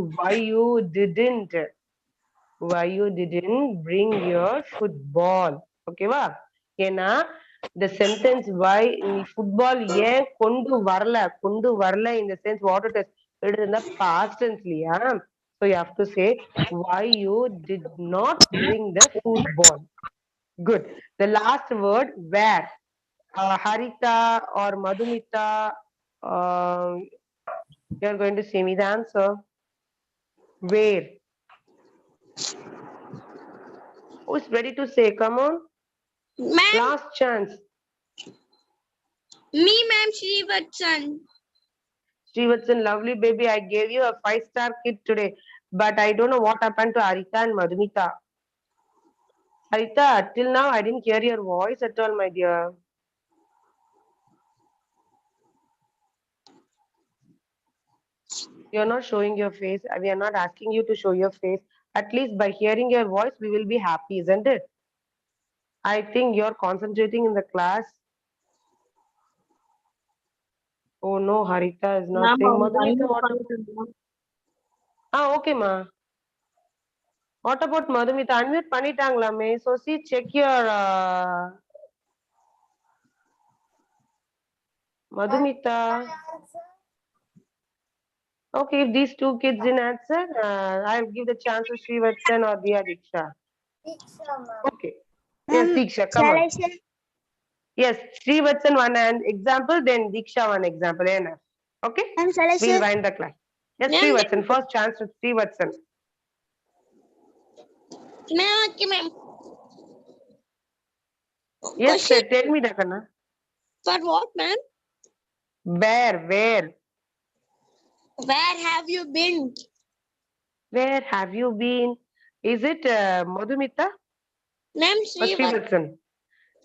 Why you didn't bring your football. ஓகேவா? ஏன்னா the sentence why நீ football ஏன் கொண்டு வரல in the sense what it is. It is in the past tense இல்லையா? So you have to say why you did not bring the football. Good. The last word where. Harita or Madhumita, you're going to say me the answer. Where? Who's ready to say? Come on. Ma'am, Last chance. Me, ma'am, Srivatsan. Srivatsan, lovely baby, I gave you a 5-star kit today, but I don't know what happened to Harita and Madhumita. Harita, till now I didn't hear your voice at all, my dear. You're not showing your face. We are not asking you to show your face. At least by hearing your voice, we will be happy, isn't it? I think you're concentrating in the class. Oh no, Harita is not Ma'am, saying. அவங்க Madhumita, unmute what? பண்ணிட்டாங்க ma'am. Okay, ma. What about Madhumita? Unmute பண்ணிட்டாங்களாமே. So see, check your Madhumita. Okay, if these two kids didn't answer, I'll give the chance to Srivatsan or Diya Diksha. Diksha, ma'am. Okay. Yes, Diksha, come on. Yes, Srivatsan one example, then Diksha one example. Enough. Okay? We'll wind the class. Yes, Ma'am, Srivatsan. First chance to Srivatsan. Ma'am, okay, ma'am. Yes, Question tell me, Dakana. for what, ma'am? Where? Where have you been? Where have you been? Is it Madhumita Ma'am, or Srivatsan?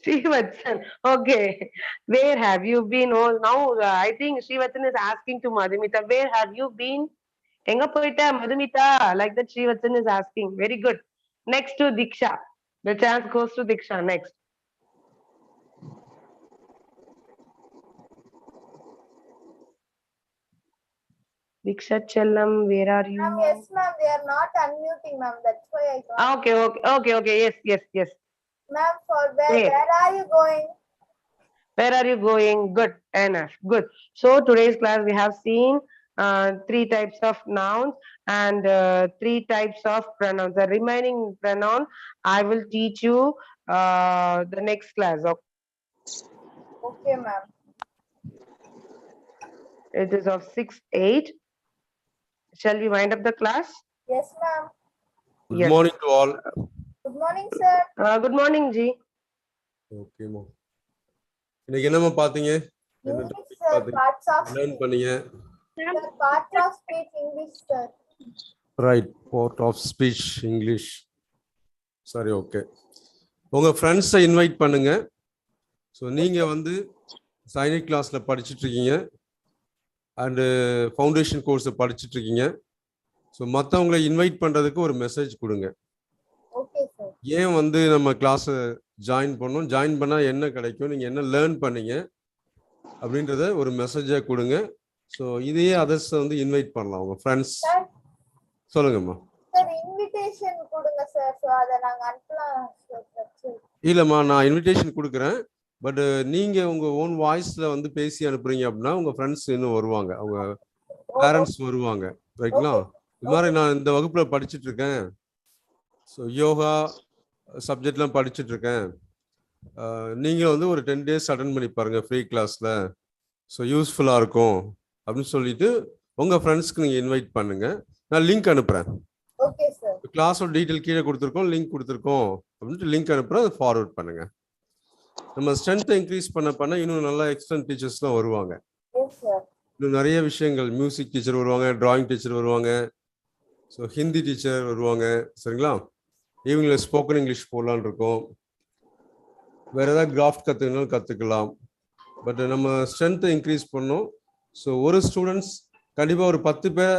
Srivatsan. Okay. Where have you been? Oh, now I think Srivatsan is asking to Madhumita, where have you been? Enga poita Madhumita? Like that Srivatsan is asking. Very good. Next to Diksha. The chance goes to Diksha. Next. Diksha Chellam, where are you? Ma'am, yes, ma'am. They are not unmuting, ma'am. That's why I got. Okay. Yes. Ma'am, for where? Where? Where are you going? Where are you going? Good, enough. Good. So today's class we have seen 3 types of nouns and 3 types of pronouns. The remaining pronoun I will teach you the next class. Okay, ma'am. It is of 6, 8. Shall we wind up the class? Yes, ma'am. Good Yes. morning to all. Good morning, sir. Good morning, Ji. Okay, ma'am. இன்னைக்கு என்னமா பாத்தீங்க? என்ன English, topic sir. பாத்தீங்க? Parts of learn speech. பண்ணீங்க? Sir, parts of speech, English, sir. Right, part of speech English. சரி, okay. உங்க ஃப்ரெண்ட்ஸை invite பண்ணுங்க. ஸோ நீங்க வந்து சைனிக் கிளாஸ்ல படிச்சுட்டு இருக்கீங்க அண்டு ஃபவுண்டேஷன் கோர்ஸை படிச்சுட்டு இருக்கீங்க. ஸோ மற்றவங்களை இன்வைட் பண்ணுறதுக்கு ஒரு மெசேஜ் கொடுங்க. Okay, sir. ஏன் வந்து நம்ம கிளாஸை ஜாயின் பண்ணோம், ஜாயின் பண்ணால் என்ன கிடைக்கும், நீங்கள் என்ன லேர்ன் பண்ணீங்க அப்படின்றத ஒரு மெசேஜாக கொடுங்க. ஸோ இதையே அதர்ஸ் வந்து இன்வைட் பண்ணலாம் உங்கள் ஃப்ரெண்ட்ஸ். Sir, சொல்லுங்கம்மா. sir, invitation கொடுங்க, sir. So அதை நாங்க அனுப்பலாம், sir. இல்லைம்மா, நான் இன்விடேஷன் கொடுக்குறேன். பட் நீங்கள் உங்கள் ஓன் வாய்ஸில் வந்து பேசி அனுப்புறீங்க அப்படின்னா உங்கள் ஃப்ரெண்ட்ஸ் இன்னும் வருவாங்க, அவங்க பேரண்ட்ஸ் வருவாங்க. ரைட்டுங்களா? இது மாதிரி நான் இந்த வகுப்பில் படிச்சுட்டு இருக்கேன், ஸோ யோகா சப்ஜெக்ட்லாம் படிச்சுட்டு இருக்கேன், நீங்கள் வந்து ஒரு 10 days அட்டன் பண்ணி பாருங்கள் ஃப்ரீ கிளாஸில், ஸோ யூஸ்ஃபுல்லாக இருக்கும் அப்படின்னு சொல்லிட்டு உங்கள் ஃப்ரெண்ட்ஸ்க்கு நீங்கள் இன்வைட் பண்ணுங்கள். நான் லிங்க் அனுப்புகிறேன். Okay, sir. கிளாஸோட டீட்டெயில் கீழே கொடுத்துருக்கோம், லிங்க் கொடுத்துருக்கோம் அப்படின்ட்டு லிங்க் அனுப்புகிறேன், அதை ஃபார்வர்ட் பண்ணுங்கள். நம்ம ஸ்ட்ரென்த்தை இன்க்ரீஸ் பண்ண இன்னும் நல்லா எக்ஸ்டர்னல் டீச்சர்ஸ்லாம் வருவாங்க. Yes, sir. இன்னும் நிறைய விஷயங்கள், மியூசிக் டீச்சர் வருவாங்க, டிராயிங் டீச்சர் வருவாங்க, ஸோ ஹிந்தி டீச்சர் வருவாங்க. சரிங்களா? ஈவினிங்கில் ஸ்போக்கன் இங்கிலீஷ் போடலான் இருக்கோம். வேறு ஏதாவது கிராஃப்ட் கற்றுக்கணும் கற்றுக்கலாம். பட் நம்ம ஸ்ட்ரென்த்தை இன்க்ரீஸ் பண்ணோம். ஸோ ஒரு ஸ்டூடெண்ட்ஸ் கண்டிப்பாக ஒரு 10 பேரை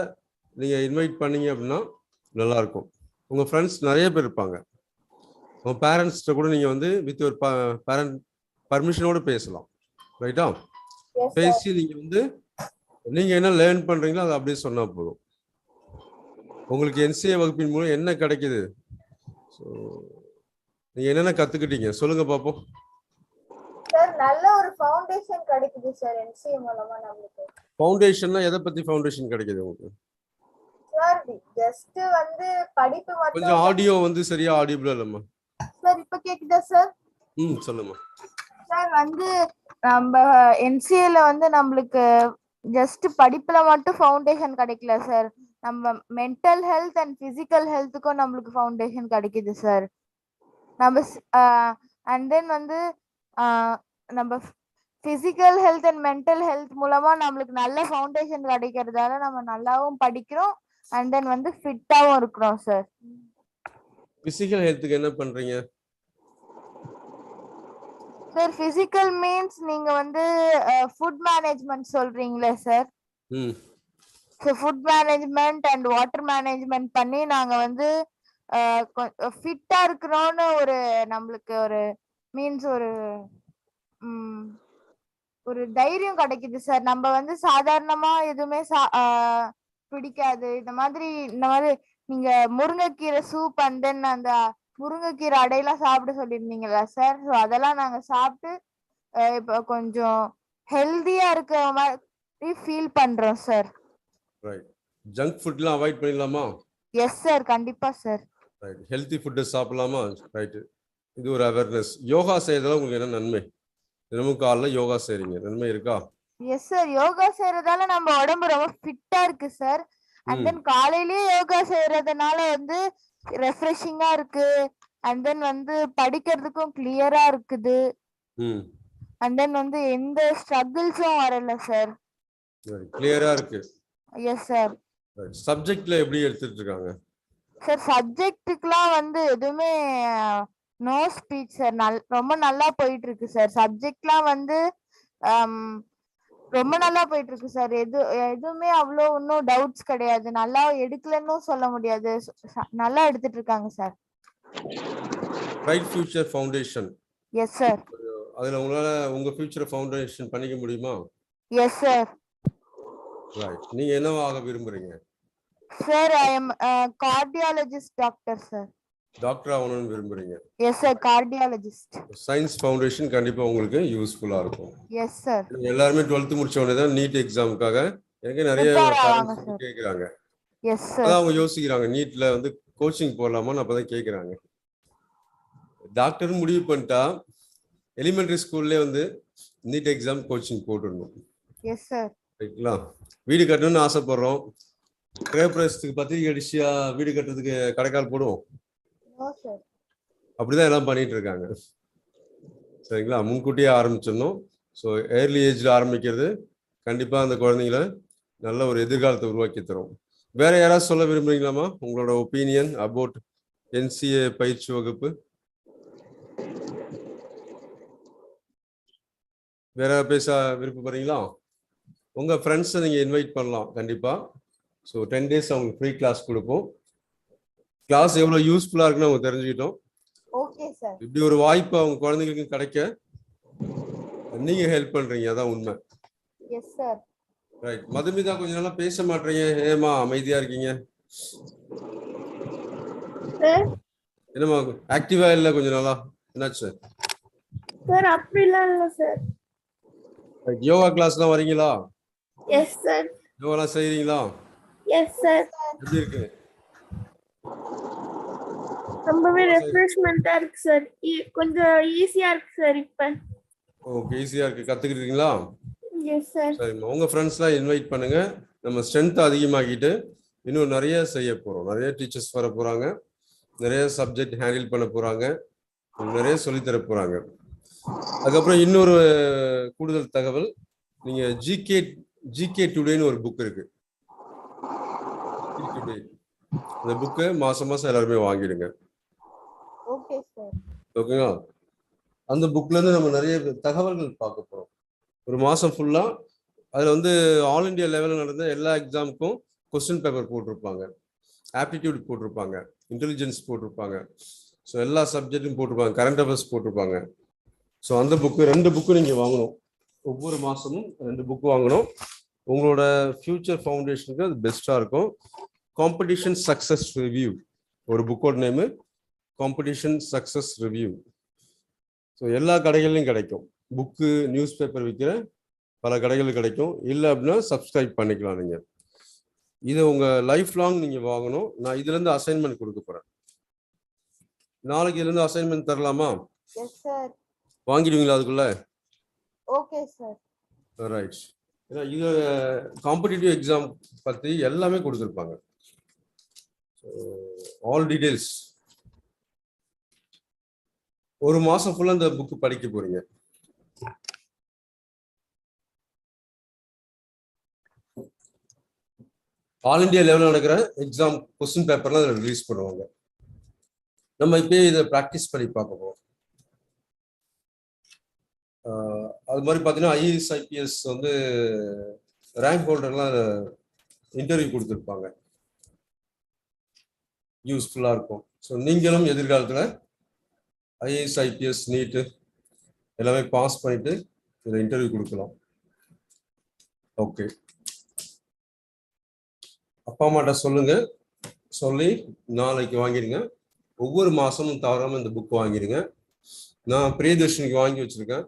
நீங்கள் இன்வைட் பண்ணீங்க அப்படின்னா நல்லாயிருக்கும். உங்கள் ஃப்ரெண்ட்ஸ் நிறைய பேர் இருப்பாங்க. உங்கள் பேரண்ட்ஸ்கிட்ட கூட நீங்கள் வந்து வித் ஒரு பேரண்ட் பர்மிஷனோடு பேசலாம். ரைட்டா? Yes, sir. பேசி நீங்கள் வந்து நீங்கள் என்ன லேர்ன் பண்ணுறீங்களோ அதை அப்படியே சொன்னால் போதும். உங்களுக்கு என்சிஏ வகுப்பின் மூலம் என்ன கிடைக்குது, ஸோ நீங்கள் என்னென்ன கற்றுக்கிட்டீங்க சொல்லுங்கள் பார்ப்போம். Sir, நல்ல ஒரு ஃபவுண்டேஷன் கிடைக்குது சார் என்சிஏ மூலமா நமக்கு. ஃபவுண்டேஷன்னா எதை பற்றி ஃபவுண்டேஷன் கிடைக்குது உங்களுக்கு? சார் ஜஸ்ட் வந்து படிப்பு மட்டும். கொஞ்சம் ஆடியோ வந்து சரியா ஆடியபிளா இல்லைம்மா. சார் இப்ப கேக்குதா சார்? சொல்லுமா. சார் வந்து நம்ம என்சிஏல வந்து நம்மளுக்கு ஜஸ்ட் படிப்புல மட்டும் ஃபவுண்டேஷன் கிடைக்கல சார், நம்ம மென்டல் ஹெல்த் அண்ட் பிசிக்கல் ஹெல்த்துக்கும் நம்மளுக்கு ஃபவுண்டேஷன் கிடைக்குது சார். நம்ம அண்ட் தென் வந்து நம்ம physical health and mental health மூலமா நம்மளுக்கு நல்ல ஃபவுண்டேஷன் கிடைக்கிறதால நம்ம நல்லாவும் படிக்கிறோம் அண்ட் தென் வந்து ஃபிட்டாவும் இருக்கிறோம் சார். பிசிக்கல் ஹெல்த்துக்கு என்ன பண்றீங்க? சார் பிசிக்கல் மீன்ஸ் நீங்க வந்து ஃபுட் மேனேஜ்மெண்ட் சொல்றீங்களே sir. So food management and water management பண்ணி நாங்க வந்து ஃபிட்டா இருக்கிறோம்னு ஒரு நம்மளுக்கு ஒரு மீன்ஸ் ஒரு தைரியம் கிடைக்குது சார். நம்ம வந்து சாதாரணமா எதுவுமே பிடிக்காது. இந்த மாதிரி நீங்க முருங்கைக்கீரை சூப் அண்ட் தென் அந்த முருங்கைக்கீரை அடையெல்லாம் சாப்பிட சொல்லியிருந்தீங்களா சார்? ஸோ அதெல்லாம் நாங்க சாப்பிட்டு இப்போ கொஞ்சம் ஹெல்தியா இருக்கிற மாதிரி ஃபீல் பண்றோம் சார். ரைட். ஜங்க் ஃபுட்லாம் அவாய்ட் பண்ணிடலாமா? எஸ் சார், கண்டிப்பா சார். ரைட். ஹெல்தி ஃபுட்டு சாப்பிடலாமா? ரைட். இது ஒரு அவேர்னஸ். யோகா செய்யறதால உங்களுக்கு என்ன நன்மை? தினமும் காலைல யோகா செய்றீங்க, நன்மை இருக்கா? எஸ் சார், யோகா செய்யறதால நம்ம உடம்பு ரொம்ப ஃபிட்டா இருக்கு சார். அண்ட் தென் காலையிலேயே யோகா செய்யறதுனால வந்து ரெஃப்ரெஷிங்கா இருக்கு. அண்ட் தென் வந்து படிக்கிறதுக்கும் கிளியரா இருக்குது. அண்ட் தென் வந்து எந்த ஸ்ட்ரகிள்ஸும் வரல சார். கிளியரா இருக்கு. Yes sir. சப்ஜெக்ட்ல எப்படி எடுத்துட்டு இருக்காங்க சார்? சப்ஜெக்ட்டுக்குலாம் வந்து எதுவுமே நோ ஸ்பீச் சார். ரொம்ப நல்லா போயிட்டு இருக்கு சார். சப்ஜெக்ட்லாம் வந்து ரொம்ப நல்லா போயிட்டு இருக்கு சார். எதுவுமே அவ்வளோ ஒன்றும் டவுட்ஸ் கிடையாது. நல்லா எடுக்கலன்னு சொல்ல முடியாது. நல்லா எடுத்துட்டு இருக்காங்க sir. Bright future foundation. Yes sir. அதுல உங்களால உங்க ஃபியூச்சர் ஃபவுண்டேஷன் பண்ணிக்க முடியுமா? Yes sir. ரைட். நீங்க என்னவா ஆக விரும்புறீங்க? Sir I am cardiologist doctor sir. Doctor ஆகணும்னு விரும்புறீங்க? Yes sir, cardiologist. Science foundation கண்டிப்பா உங்களுக்கு யூஸ்ஃபுல்லா இருக்கும். Yes sir. எல்லாரும் 12th முடிச்ச உடனே தான் நீட் எக்ஸாமுக்காக எனக்கு நிறைய பேரண்ட்ஸ் கேக்குறாங்க. Yes sir. அதான் அவங்க யோசிக்கிறாங்க நீட்ல வந்து கோச்சிங் போடலாமான்னு அப்பதான் கேக்குறாங்க. டாக்டர் முடிவு பண்ணிட்டா எலிமெண்டரி ஸ்கூல்லே வந்து நீட் எக்ஸாம் கோச்சிங் போட்டுடணும். Yes sir. ரைட்ங்களா? வீடு கட்டணும்னு ஆசைப்படுறோம். கிரகப்பிரவேசத்துக்கு பத்திரிகை அடிச்சியா வீடு கட்டுறதுக்கு கடைக்கால் போடுவோம்? அப்படிதான் எல்லாம் பண்ணிட்டு இருக்காங்க. சரிங்களா? முன்கூட்டியே ஆரம்பிச்சிடணும். ஸோ ஏர்லி ஏஜ்ல ஆரம்பிக்கிறது கண்டிப்பா அந்த குழந்தைங்கள நல்ல ஒரு எதிர்காலத்தை உருவாக்கி தரும். வேற யாராவது சொல்ல விரும்புறீங்களாமா உங்களோட ஒப்பீனியன் அபவுட் NCA பயிற்சி வகுப்பு? வேற பேச விருப்பப்படுறீங்களா? உங்க ஃப்ரெண்ட்ஸை நீங்க இன்வைட் பண்ணலாம் கண்டிப்பா. ஸோ 10 days அவங்களுக்கு ஃப்ரீ கிளாஸ் கொடுப்போம். கிளாஸ் எவ்வளோ யூஸ்ஃபுல்லா இருக்குன்னு அவங்க தெரிஞ்சுக்கிட்டோம். Okay sir. இப்படி ஒரு வாய்ப்பு அவங்க குழந்தைங்களுக்கு கிடைக்க நீங்க ஹெல்ப் பண்றீங்க, அதான் உண்மை. S sir. ரைட். மதுமிதா கொஞ்ச நாளா பேச மாட்டீங்க, ஏமா அமைதியா இருக்கீங்க? என்னமா ஆக்டிவா இல்ல கொஞ்ச நாளா, என்னாச்சு? சார் அப்படிலாம் இல்ல சார். யோகா கிளாஸ்லாம் வரீங்களா? S sir. யோகாலாம் செய்றீங்களா? Yes sir. எப்படி இருக்கு? ரொம்பவே ரெஃப்ரெஷ்மெண்டா இருக்கு சார். கொஞ்சம் ஈஸியா இருக்கு சார் இப்ப. ஓகே, ஈஸியா இருக்கு. கத்துக்கிட்டு இருக்கீங்களா? Yes sir. சரிம்மா, உங்க ஃப்ரெண்ட்ஸ்லாம் இன்வைட் பண்ணுங்க. நம்ம ஸ்ட்ரென்த் அதிகமாக்கிட்டு இன்னும் நிறைய செய்ய போறோம். நிறைய டீச்சர்ஸ் வர போறாங்க, நிறைய சப்ஜெக்ட் ஹேண்டில் பண்ண போறாங்க, நிறைய சொல்லித்தர போறாங்க. அதுக்கப்புறம் இன்னொரு கூடுதல் தகவல், நீங்க ஜிகே டுடேன்னு ஒரு புக் இருக்கு. அந்த புக்கு மாசம் மாசம் எல்லாருமே வாங்கிடுங்க. Okay sir. ஓகேங்களா? அந்த புக்ல இருந்து நம்ம நிறைய தகவல்கள் பார்க்க போறோம். ஒரு மாசம் ஃபுல்லா அதுல வந்து ஆல் இண்டியா லெவலில் நடந்த எல்லா எக்ஸாமுக்கும் கொஸ்டின் பேப்பர் போட்டிருப்பாங்க, ஆப்டிடியூட் போட்டிருப்பாங்க, இன்டெலிஜென்ஸ் போட்டிருப்பாங்க. ஸோ எல்லா சப்ஜெக்டும் போட்டிருப்பாங்க, கரண்ட் அஃபேர்ஸ் போட்டிருப்பாங்க. ஸோ அந்த புக்கு 2 புக்கு நீங்கள் வாங்கணும். ஒவ்வொரு மாதமும் 2 புக்கு வாங்கணும். உங்களோட ஃபியூச்சர் ஃபவுண்டேஷனுக்கு அது பெஸ்ட்டாக இருக்கும். காம்படிஷன் சக்ஸஸ் ரிவ்யூ ஒரு புக்கோட name, competition success review. So எல்லா கடைகள்லையும் கிடைக்கும். புக்கு நியூஸ் பேப்பர் விற்கிற பல கடைகள் கிடைக்கும். இல்லை அப்படின்னா சப்ஸ்கிரைப் பண்ணிக்கலாம். நீங்கள் இதை உங்கள் லைஃப் லாங் நீங்கள் வாங்கணும். நான் இதுலேருந்து அசைன்மெண்ட் கொடுக்க போகிறேன். நாளைக்கு இதுலேருந்து அசைன்மெண்ட் தரலாமா? Yes sir. வாங்கிடுவீங்களா அதுக்குள்ள? Okay sir. ரைட். ஏன்னா இது காம்படிட்டிவ் எக்ஸாம் பற்றி எல்லாமே கொடுத்துருப்பாங்க. All details. ஒரு மாசம் ஃபுல்லா இந்த புக் படிக்க போறீங்க. ஆல் இந்தியா லெவலில் நடக்கிற எக்ஸாம் கொஸ்டின் பேப்பர்லாம் அதில் ரிலீஸ் பண்ணுவாங்க. நம்ம இப்பயே இதை ப்ராக்டிஸ் பண்ணி பார்க்க போகிறோம். அது மாதிரி பார்த்தீங்கன்னா ஐஏஎஸ் ஐபிஎஸ் வந்து ரேங்க் ஹோல்டர்லாம் இன்டர்வியூ கொடுத்துருப்பாங்க. யூஸ்ஃபுல்லாக இருக்கும். ஸோ நீங்களும் எதிர்காலத்தில் ஐஏஎஸ் ஐபிஎஸ் நீட்டு எல்லாமே பாஸ் பண்ணிட்டு இதில் இன்டர்வியூ கொடுக்கலாம். ஓகே, அப்பா அம்மாட்ட சொல்லுங்க, சொல்லி நாளைக்கு வாங்கிடுங்க. ஒவ்வொரு மாதமும் தவறாமல் இந்த புக் வாங்கிடுங்க. நான் பிரியதர்ஷினிக்கு வாங்கி வச்சுருக்கேன்.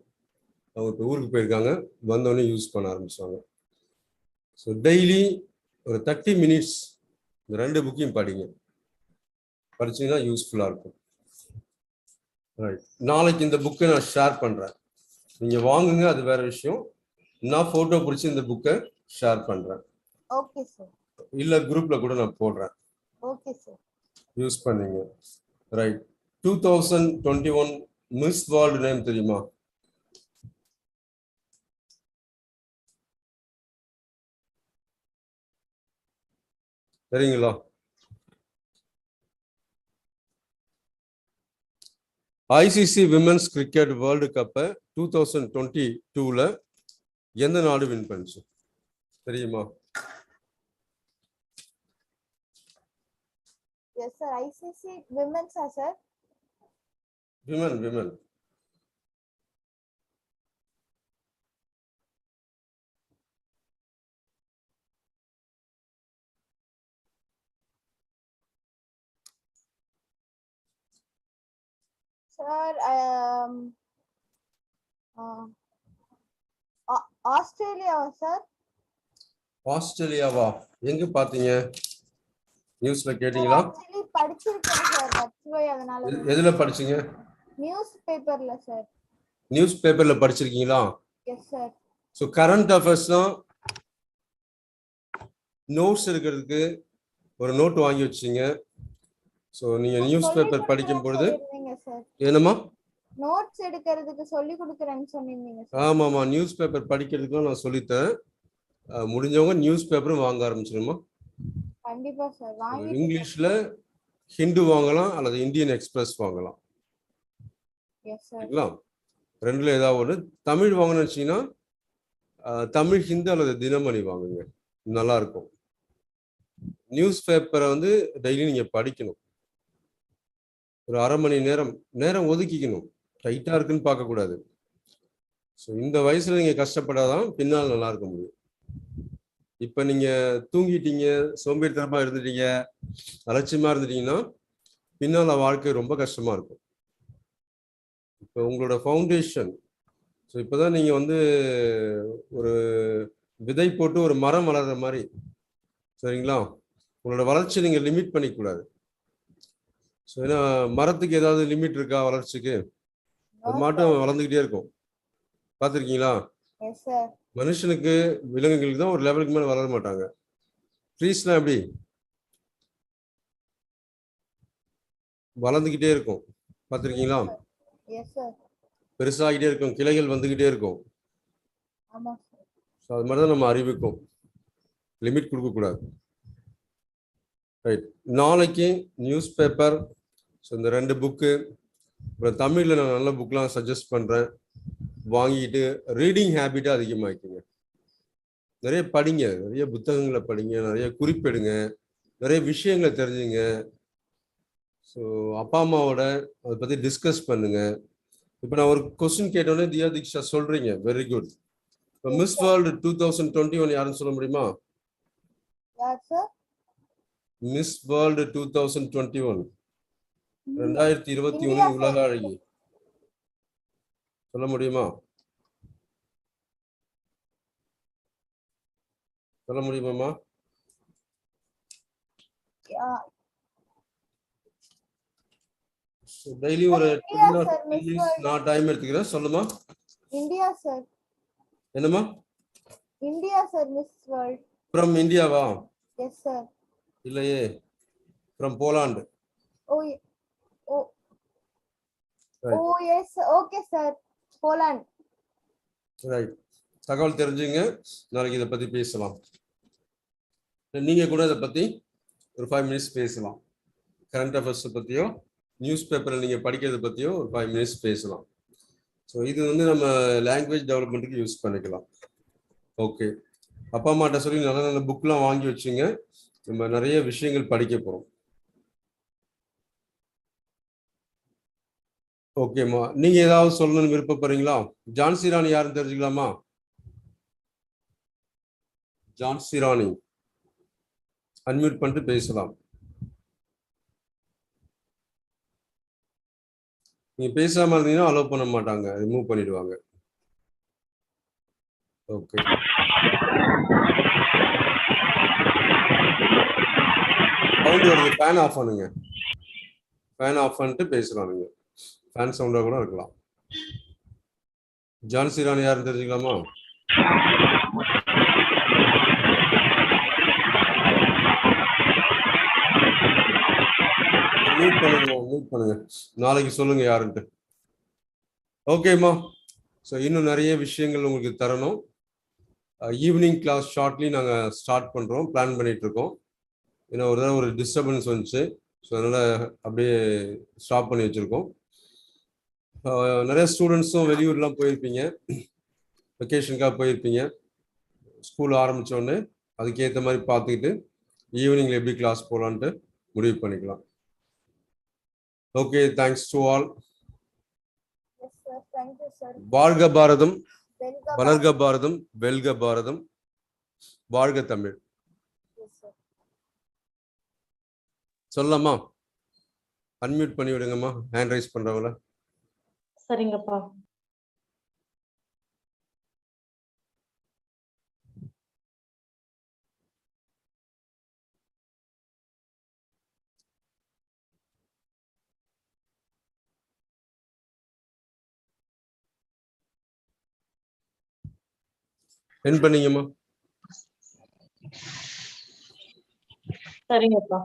அவங்க இப்போ ஊருக்கு போயிருக்காங்க, வந்தோடனே யூஸ் பண்ண ஆரம்பிச்சாங்க. ஸோ டெய்லி ஒரு 30 minutes இந்த 2 புக்கையும் படிங்க. படிச்சீங்கன்னா யூஸ்ஃபுல்லாக இருக்கும். ரைட், நாளைக்கு இந்த புக்கை நான் ஷேர் பண்ணுறேன். நீங்கள் வாங்குங்க, அது வேற விஷயம். நான் ஃபோட்டோ பிடிச்சி இந்த புக்கை ஷேர் பண்ணுறேன். Okay sir. இல்லை குரூப்பில் கூட நான் போடுறேன். Okay sir. யூஸ் பண்ணீங்க. ரைட், 2021 மிஸ் வேர்ல்டு நேம் தெரியுமா? சரிங்களா? ஐசிசி விமென்ஸ் கிரிக்கெட் வேர்ல்டு கப்பை 2022ல எந்த நாடு வின் பண்ணுச்சு தெரியுமா? Yes sir. ஐசிசி விமென்ஸா சார்? விமன். சார் ஆஸ்திரேலியாவா சார்? ஆஸ்திரேலியாவா? எங்க பாத்தீங்க? நியூஸ்ல கேட்டீங்களா? ஆக்சுவலி படிச்சிருக்கேன் சார். தட்ஸ் வை அதனால. எதுல படிச்சீங்க? நியூஸ் பேப்பர்ல சார். நியூஸ் பேப்பர்ல படிச்சிருக்கீங்களா? Yes sir. ஸோ கரண்ட் அஃபேர்ஸ்னா நோட்ஸ் எடுக்கிறதுக்கு ஒரு நோட் வாங்கி வச்சிங்க. ஸோ நீங்க நியூஸ் பேப்பர் படிக்கும் பொழுது என்னமா நோட்ஸ் எடுக்கிறதுக்கு சொல்லி கொடுக்குறேன்னு சொன்னீங்க. ஆமாமா, நியூஸ் பேப்பர் படிக்கிறதுக்கும் நான் சொல்லித்தரேன். முடிஞ்சவங்க நியூஸ் பேப்பரும் வாங்க ஆரம்பிச்சிருமா. கண்டிப்பா சார். வாங்கி இங்கிலீஷ்ல ஹிந்து வாங்கலாம் அல்லது இந்தியன் எக்ஸ்பிரஸ் வாங்கலாம். Yes sir. சரிங்களா? ரெண்டுல ஏதாவது ஒன்று. தமிழ் வாங்கணும்னு வச்சீங்கன்னா தமிழ் ஹிந்து அல்லது தினமணி வாங்குங்க, நல்லா இருக்கும். நியூஸ் பேப்பரை வந்து டெய்லி நீங்க படிக்கணும். ஒரு அரை மணி நேரம் ஒதுக்கிக்கணும். டைட்டா இருக்குன்னு பார்க்க கூடாது. ஸோ இந்த வயசுல நீங்க கஷ்டப்படாதான் பின்னால் நல்லா இருக்க முடியும். இப்ப நீங்க தூங்கிட்டீங்க, சோம்பேறித்தனமா இருந்துட்டீங்க, அலட்சியமா இருந்துட்டீங்கன்னா பின்னால வாழ்க்கை ரொம்ப கஷ்டமா இருக்கும். இப்போ உங்களோட ஃபவுண்டேஷன், ஸோ இப்போதான் நீங்க வந்து ஒரு விதை போட்டு ஒரு மரம் வளர்ற மாதிரி. சரிங்களா? உங்களோட வளர்ச்சி நீங்க லிமிட் பண்ணிக்கூடாது. ஸோ ஏன்னா மரத்துக்கு ஏதாவது லிமிட் இருக்கா வளர்ச்சிக்கு? அது மட்டும் வளர்ந்துக்கிட்டே இருக்கும். பார்த்துருக்கீங்களா? மனுஷனுக்கு விலங்குகளுக்கு தான் ஒரு லெவலுக்கு மேலே வளர மாட்டாங்க. ட்ரீஸ்லாம் எப்படி வளர்ந்துக்கிட்டே இருக்கும், பார்த்துருக்கீங்களா? பெருசாகிட்டே இருக்கும், கிளைகள் வந்துக்கிட்டே இருக்கும். ஸோ அது மாதிரி தான் நம்ம அறிவுக்கும் லிமிட் கொடுக்கக்கூடாது. ரைட், நாளைக்கு நியூஸ் பேப்பர், ஸோ இந்த 2 புக்கு, அப்புறம் தமிழில் நான் நல்ல புக்லாம் சஜஸ்ட் பண்ணுறேன். வாங்கிட்டு ரீடிங் ஹேபிட்டை அதிகமாக்கிங்க. நிறைய படிங்க, நிறைய புத்தகங்களை படிங்க, நிறைய குறிப்பெடுங்க, நிறைய விஷயங்களை தெரிஞ்சுங்க. ஸோ அப்பா அம்மாவோட அதை பற்றி டிஸ்கஸ் பண்ணுங்க. இப்போ நான் ஒரு கொஸ்டின் கேட்டோன்னே தியா தீக்ஷா சொல்றீங்க, வெரி குட். இப்போ மிஸ் வேர்ல்டு 2021 யாருன்னு சொல்ல முடியுமா? மிஸ் வேர்ல்டு 2021 2021 உலக அழகி சொல்ல முடியுமா? சொல்ல முடியுமாமா? டெய்லி ஒரு 10 minutes நான் டைம் எடுத்துக்கிறேன். சொல்லுமா? India sir. என்னமா? India sir. Miss World from இந்தியாவா? Yes sir. இல்லையே, from Poland. Oh yes, okay sir. Poland. Right, தகவல் தெரிஞ்சுங்க. நாளைக்கு இதை பத்தி பேசலாம். நீங்க கூட இதை பத்தி ஒரு 5 மினிட்ஸ் பேசலாம். கரண்ட் அஃபேர்ஸ் பத்தியோ நியூஸ் பேப்பரில் நீங்க படிக்கிறத பத்தியோ ஒரு 5 மினிட்ஸ் பேசலாம். ஸோ இது வந்து நம்ம லாங்குவேஜ் டெவலப்மெண்ட்டுக்கு யூஸ் பண்ணிக்கலாம். ஓகே, அப்பா அம்மாட்ட சொல்லி நல்ல நல்ல புக்லாம் வாங்கி வச்சுங்க. நம்ம நிறைய விஷயங்கள் படிக்க போறோம். ஓகேம்மா, நீங்க ஏதாவது சொல்லணும்னு விருப்பப்படுறீங்களா? ஜான்சி ராணி யாருன்னு தெரிஞ்சுக்கலாமா? ஜான்சி ராணி அன்மியூட் பண்ணிட்டு பேசலாம். நீங்க பேசாம இருந்தீங்கன்னா அலோவ் பண்ண மாட்டாங்க, ரிமூவ் பண்ணிடுவாங்க. ஓகே, சவுண்ட் வருது, ஃபேன் ஆஃப் பண்ணுங்க. ஃபேன் ஆஃப் பண்ணிட்டு பேசலாம். நீங்க ஃபேன் சவுண்டா கூட இருக்கலாம். ஜான்சி ராணி யாருன்னு தெரிஞ்சுக்கலாமா? மியூட் பண்ணுங்க, மியூட் பண்ணுங்க. நாளைக்கு சொல்லுங்க யாருன்ட்டு. ஓகேம்மா, ஸோ இன்னும் நிறைய விஷயங்கள் உங்களுக்கு தரணும். ஈவினிங் கிளாஸ் ஷார்ட்லி நாங்கள் ஸ்டார்ட் பண்ணுறோம், பிளான் பண்ணிட்டு இருக்கோம். ஏன்னா ஒரு டிஸ்டர்பன்ஸ் வந்துச்சு, ஸோ அதனால் அப்படியே ஸ்டாப் பண்ணி வச்சுருக்கோம். நிறைய ஸ்டூடெண்ட்ஸும் வெளியூர்லாம் போயிருப்பீங்க, வெக்கேஷனுக்காக போயிருப்பீங்க. ஸ்கூல் ஆரம்பித்தோடனே அதுக்கேற்ற மாதிரி பார்த்துக்கிட்டு ஈவினிங்கில் எப்படி கிளாஸ் போகலான்ட்டு முடிவு பண்ணிக்கலாம். Okay, thanks to all. Yes, sir. Thank you, sir. வாழ்க பாரதம், Welcome. வளர்க பாரதம், வெல்க பாரதம், வாழ்க தமிழ். Yes, sir. சொல்லலாமா? அன்மியூட் பண்ணி விடுங்கம்மா, ஹேண்ட் ரைஸ் பண்றவங்கள. சரிங்கப்பா. என் பண்ணீங்கம்மா. சரிங்கப்பா.